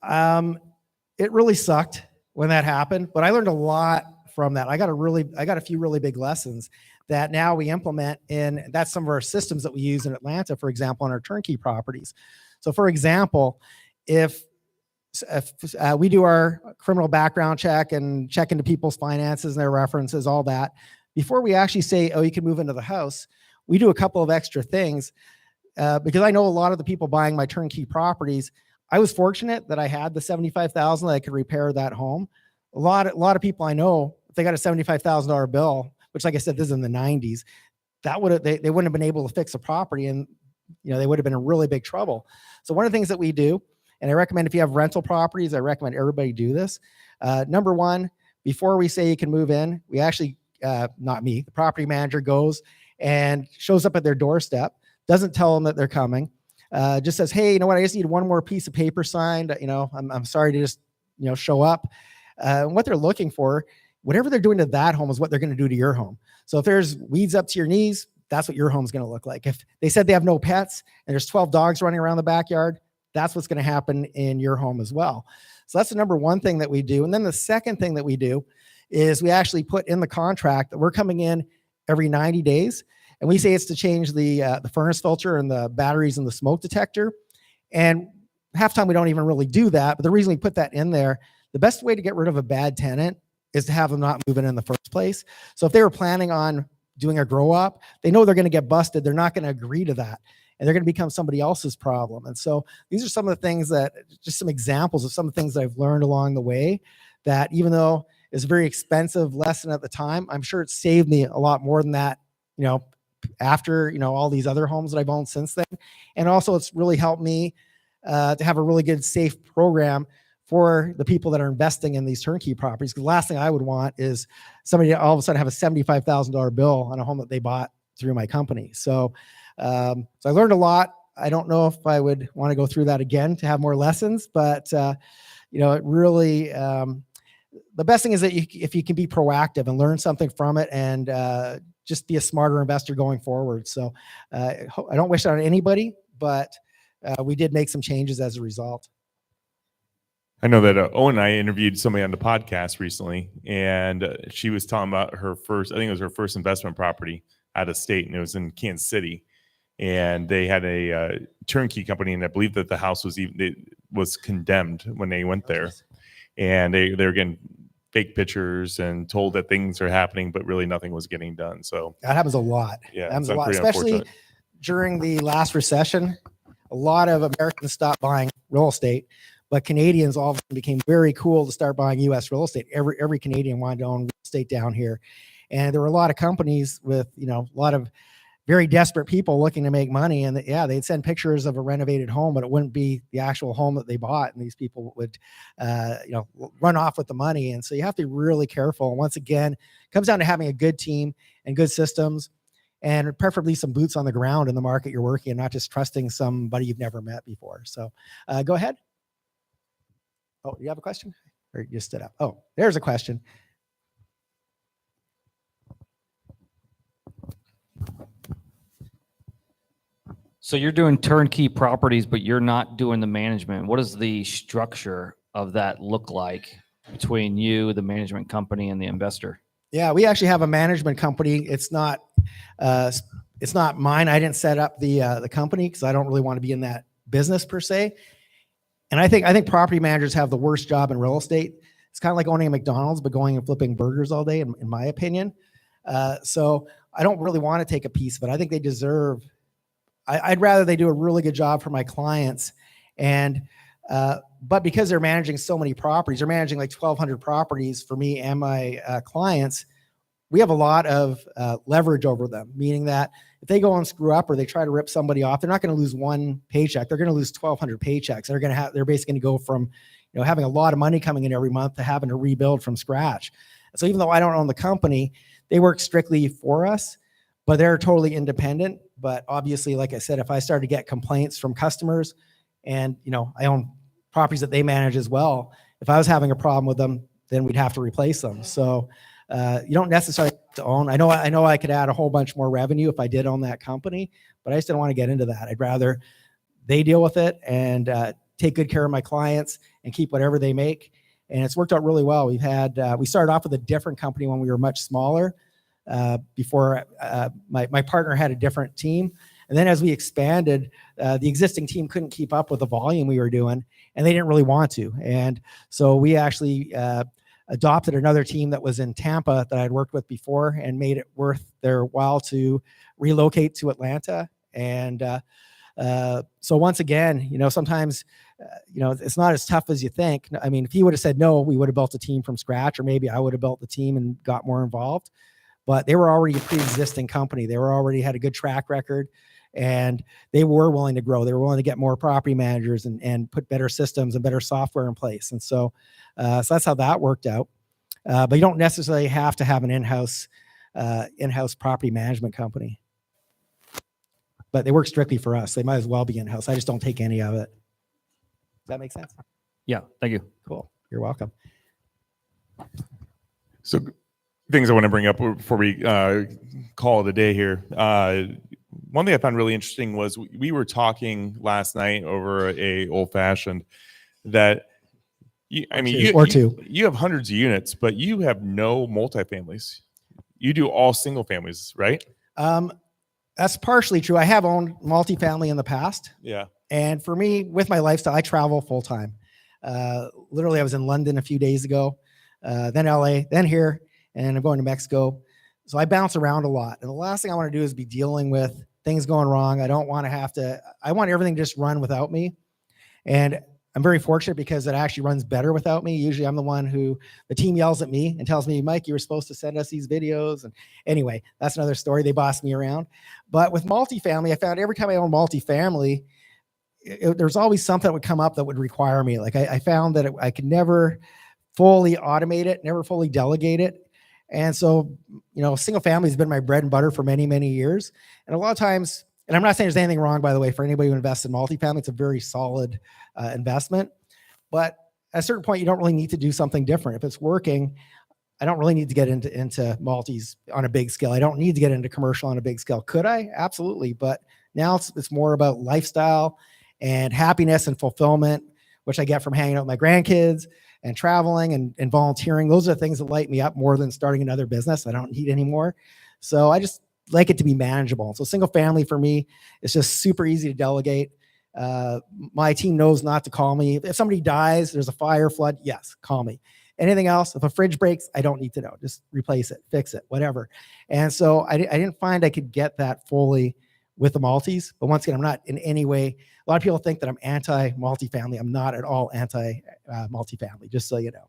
Speaker 5: It really sucked when that happened, but I learned a lot from that. I got a few really big lessons that now we implement in, that's some of our systems that we use in Atlanta, for example, on our turnkey properties. So for example, if we do our criminal background check and check into people's finances and their references, all that, before we actually say, oh, you can move into the house, we do a couple of extra things because I know a lot of the people buying my turnkey properties, I was fortunate that I had the $75,000 that I could repair that home. A lot of people I know, if they got a $75,000 bill, which, like I said, this is in the 90s, that they wouldn't have been able to fix a property, and they would have been in really big trouble. So one of the things that we do, and I recommend if you have rental properties, I recommend everybody do this. Number one, before we say you can move in, we actually, not me, the property manager goes and shows up at their doorstep, doesn't tell them that they're coming, just says, hey, you know what, I just need one more piece of paper signed. I'm sorry to just, show up. What they're looking for, whatever they're doing to that home is what they're going to do to your home. So if there's weeds up to your knees, that's what your home's going to look like. If they said they have no pets and there's 12 dogs running around the backyard, that's what's going to happen in your home as well. So that's the number one thing that we do. And then the second thing that we do is we actually put in the contract that we're coming in every 90 days. And we say it's to change the furnace filter and the batteries and the smoke detector. And half the time we don't even really do that. But the reason we put that in there, the best way to get rid of a bad tenant is to have them not move in the first place. So if they were planning on doing a grow up, they know they're going to get busted. They're not going to agree to that. And they're going to become somebody else's problem. And so these are some of the things that, just some examples of some of the things that I've learned along the way that, even though it's a very expensive lesson at the time, I'm sure it saved me a lot more than that, after, all these other homes that I've owned since then. And also it's really helped me to have a really good, safe program for the people that are investing in these turnkey properties. Because the last thing I would want is somebody to all of a sudden have a $75,000 bill on a home that they bought through my company. So I learned a lot. I don't know if I would want to go through that again to have more lessons, but it really, the best thing is that if you can be proactive and learn something from it and just be a smarter investor going forward. So I don't wish that on anybody, but we did make some changes as a result.
Speaker 1: I know that Owen and I interviewed somebody on the podcast recently, and she was talking about her first, I think it was her first investment property out of state, and it was in Kansas City. And they had a turnkey company, and I believe that the house was condemned when they went there. and they're getting fake pictures and told that things are happening, but really nothing was getting done. So
Speaker 5: That happens a lot.
Speaker 1: yeah,
Speaker 5: That happens
Speaker 1: it's
Speaker 5: a lot,
Speaker 1: pretty
Speaker 5: especially
Speaker 1: unfortunate.
Speaker 5: during the last recession. A lot of Americans stopped buying real estate, but Canadians all of a sudden became very cool to start buying U.S. real estate. Every Canadian wanted to own real estate down here, and there were a lot of companies with a lot of very desperate people looking to make money. And they'd send pictures of a renovated home, but it wouldn't be the actual home that they bought. And these people would, run off with the money. And so you have to be really careful. And once again, it comes down to having a good team and good systems, and preferably some boots on the ground in the market you're working in, not just trusting somebody you've never met before. So go ahead. Oh, you have a question? Or you stood up? Oh, there's a question.
Speaker 9: So you're doing turnkey properties, but you're not doing the management. What does the structure of that look like between you, the management company, and the investor?
Speaker 5: Yeah, we actually have a management company. It's not mine. I didn't set up the company because I don't really want to be in that business per se. And I think property managers have the worst job in real estate. It's kind of like owning a McDonald's, but going and flipping burgers all day, in my opinion. So I don't really want to take a piece of it. I think they deserve. I'd rather they do a really good job for my clients, but because they're managing so many properties, they're managing like 1,200 properties for me and my clients. We have a lot of leverage over them, meaning that if they go and screw up or they try to rip somebody off, they're not going to lose one paycheck. They're going to lose 1,200 paychecks. They're basically going to go from having a lot of money coming in every month to having to rebuild from scratch. So even though I don't own the company, they work strictly for us, but they're totally independent. But obviously, like I said, if I started to get complaints from customers, and I own properties that they manage as well, if I was having a problem with them, then we'd have to replace them. So you don't necessarily have to own. I know I could add a whole bunch more revenue if I did own that company, but I just didn't want to get into that. I'd rather they deal with it and take good care of my clients and keep whatever they make. And it's worked out really well. We started off with a different company when we were much smaller. Before my partner had a different team. And then as we expanded, the existing team couldn't keep up with the volume we were doing, and they didn't really want to. And so we actually adopted another team that was in Tampa that I'd worked with before and made it worth their while to relocate to Atlanta. And so once again, sometimes, it's not as tough as you think. I mean, if he would have said no, we would have built a team from scratch, or maybe I would have built the team and got more involved. But they were already a pre-existing company. They already had a good track record, and they were willing to grow. They were willing to get more property managers and put better systems and better software in place. And so that's how that worked out. But you don't necessarily have to have an in-house property management company. But they work strictly for us. They might as well be in-house. I just don't take any of it. Does that make sense?
Speaker 9: Yeah, thank you.
Speaker 5: Cool. You're welcome.
Speaker 1: So things I want to bring up before we call it a day here. One thing I found really interesting was we were talking last night over a old fashioned that you have hundreds of units, but you have no multifamilies. You do all single families, right?
Speaker 5: That's partially true. I have owned multifamily in the past.
Speaker 1: Yeah.
Speaker 5: And for me, with my lifestyle, I travel full time. Literally, I was in London a few days ago, then LA, then here, and I'm going to Mexico. So I bounce around a lot. And the last thing I want to do is be dealing with things going wrong. I don't want to I want everything to just run without me. And I'm very fortunate because it actually runs better without me. Usually I'm the one the team yells at me and tells me, Mike, you were supposed to send us these videos. And anyway, that's another story. They boss me around. But with multifamily, I found every time I own multifamily, there's always something that would come up that would require me. Like I found that I could never fully automate it, never fully delegate it. And so, single family has been my bread and butter for many, many years. And a lot of times, and I'm not saying there's anything wrong, by the way, for anybody who invests in multifamily, it's a very solid investment. But at a certain point, you don't really need to do something different. If it's working, I don't really need to get into multis on a big scale. I don't need to get into commercial on a big scale. Could I? Absolutely. But now it's more about lifestyle and happiness and fulfillment, which I get from hanging out with my grandkids and traveling and volunteering. Those are the things that light me up more than starting another business I don't need anymore. So I just like it to be manageable. So single family for me is just super easy to delegate. My team knows not to call me. If somebody dies, there's a fire, flood, yes, call me. Anything else, if a fridge breaks, I don't need to know. Just replace it, fix it, whatever. And so I didn't find I could get that fully with the multis. But once again, I'm not in any way, a lot of people think that I'm anti-multifamily. I'm not at all anti-multifamily, just so you know.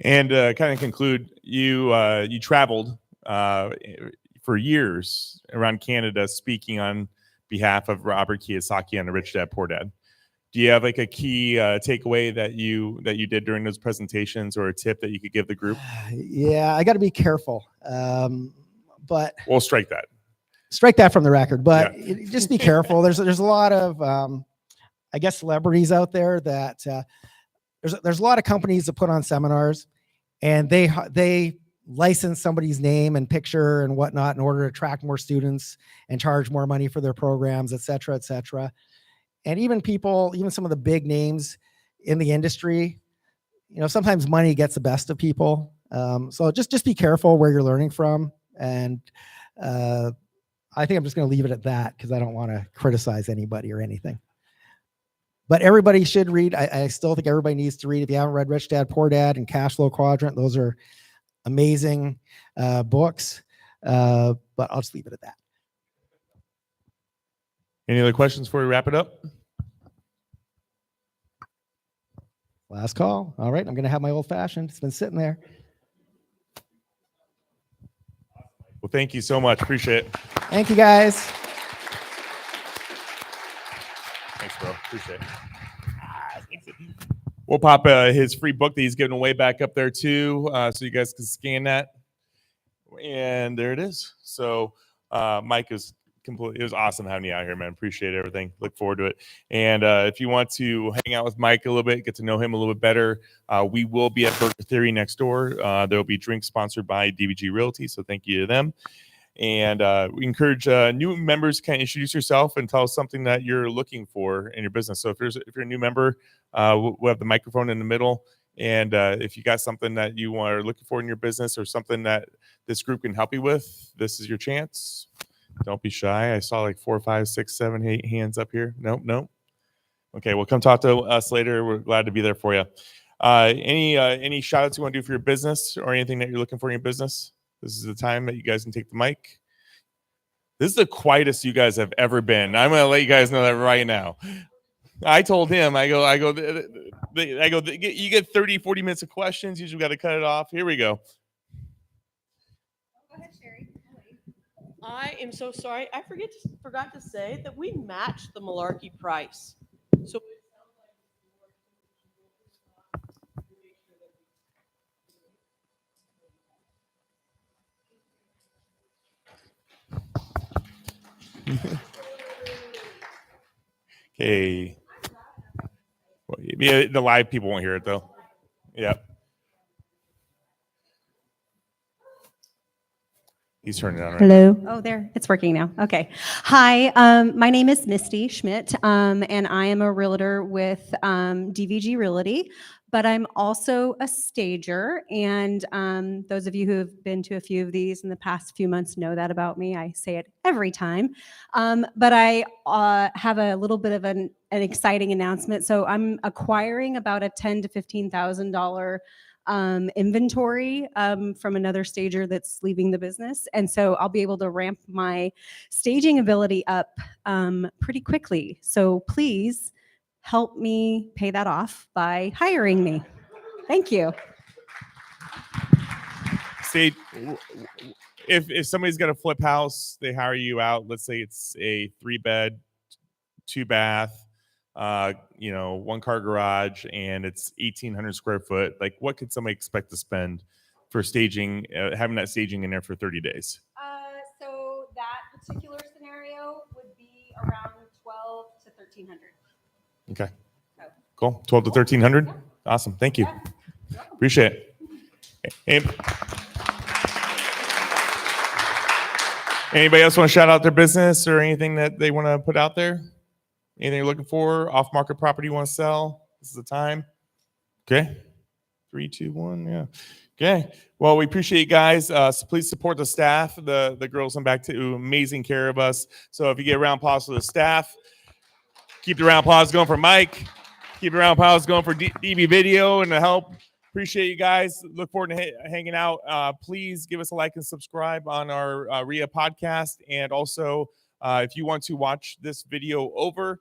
Speaker 1: And kind of conclude, you traveled for years around Canada speaking on behalf of Robert Kiyosaki on the Rich Dad Poor Dad. Do you have like a key takeaway that you did during those presentations, or a tip that you could give the group?
Speaker 5: Yeah, I got to be careful. But
Speaker 1: we'll strike
Speaker 5: that from the record. But
Speaker 1: Yeah.
Speaker 5: Just be careful. There's a lot of I guess celebrities out there that there's a lot of companies that put on seminars, and they license somebody's name and picture and whatnot in order to attract more students and charge more money for their programs, et cetera, et cetera. And even some of the big names in the industry, sometimes money gets the best of people. So just be careful where you're learning from. And I think I'm just going to leave it at that, because I don't want to criticize anybody or anything. But everybody should read. I still think everybody needs to read. If you haven't read Rich Dad, Poor Dad and Cash Flow Quadrant, those are amazing books. But I'll just leave it at that.
Speaker 1: Any other questions before we wrap it up?
Speaker 5: Last call. All right, I'm going to have my old fashioned. It's been sitting there.
Speaker 1: Well, thank you so much. Appreciate it.
Speaker 5: Thank you, guys.
Speaker 1: Thanks, bro. Appreciate it. We'll pop his free book that he's giving away back up there too, so you guys can scan that. And there it is. So Mike is completely. It was awesome having you out here, man. Appreciate everything. Look forward to it. And if you want to hang out with Mike a little bit, get to know him a little bit better, we will be at Burger Theory next door. There will be drinks sponsored by DVG Realty, so thank you to them. And we encourage new members, kind of introduce yourself and tell us something that you're looking for in your business. So if you're a new member, we'll have the microphone in the middle. And if you got something that you are looking for in your business, or something that this group can help you with, this is your chance. Don't be shy. I saw like 4, 5, 6, 7, 8 hands up here. Nope. Okay, well, come talk to us later. We're glad to be there for you. Any shout outs you want to do for your business, or anything that you're looking for in your business? This is the time that you guys can take the mic. This is the quietest you guys have ever been. I'm going to let you guys know that right now. I told him, I go, you get 30, 40 minutes of questions. Usually got to cut it off. Here we go.
Speaker 2: Go ahead, Sherry. I am so sorry. I forgot to say that we matched the Malarkey price. So
Speaker 1: Okay. Well, yeah, the live people won't hear it though. Yep. He's turning it on right
Speaker 10: Hello.
Speaker 1: now.
Speaker 10: Oh, there. It's working now. Okay. Hi. My name is Misty Schmidt, and I am a realtor with DVG Realty, but I'm also a stager. And those of you who have been to a few of these in the past few months know that about me. I say it every time. But I have a little bit of an exciting announcement. So I'm acquiring about a $10,000 to $15,000 inventory from another stager that's leaving the business. And so I'll be able to ramp my staging ability up pretty quickly. So please help me pay that off by hiring me. Thank you.
Speaker 1: See, if somebody's got a flip house, they hire you out. Let's say it's a 3-bed, 2-bath, 1-car garage, and it's 1,800 square foot. Like, what could somebody expect to spend for staging, having that staging in there for 30 days?
Speaker 10: So that particular scenario would be around 12 to 1,300.
Speaker 1: Okay. Cool. 12 to 1,300. Awesome. Thank you. Appreciate it. Hey, anybody else want to shout out their business or anything that they want to put out there? Anything you're looking for? Off-market property you want to sell? This is the time. Okay. 3, 2, 1. Yeah. Okay. Well, we appreciate you guys. So please support the staff. The girls come back to amazing care of us. So if you get around, pause for the staff. Keep the round of applause going for Mike. Keep the round of applause going for DB Video and the help. Appreciate you guys. Look forward to hanging out. Please give us a like and subscribe on our RIA podcast. And also, if you want to watch this video over,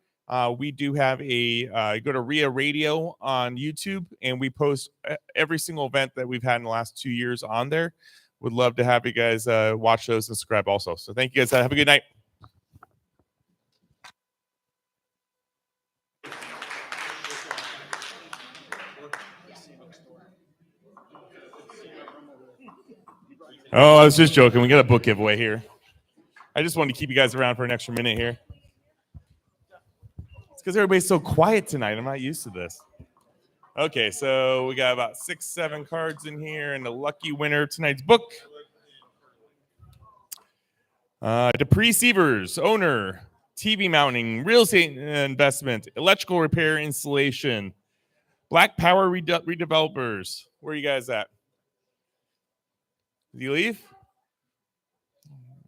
Speaker 1: we do have go to RIA Radio on YouTube, and we post every single event that we've had in the last 2 years on there. Would love to have you guys watch those and subscribe also. So thank you guys. Have a good night. Oh, I was just joking. We got a book giveaway here. I just wanted to keep you guys around for an extra minute here. It's because everybody's so quiet tonight. I'm not used to this. Okay, so we got about 6, 7 cards in here, and the lucky winner of tonight's book. Dupree Sievers, owner, TV mounting, real estate investment, electrical repair, installation, Black Power redevelopers. Where are you guys at? Did you leave?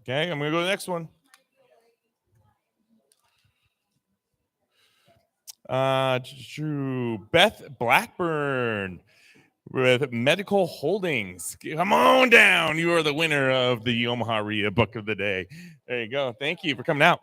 Speaker 1: Okay, I'm going to go to the next one. Beth Blackburn with Medical Holdings. Come on down. You are the winner of the Omaha RIA Book of the Day. There you go. Thank you for coming out.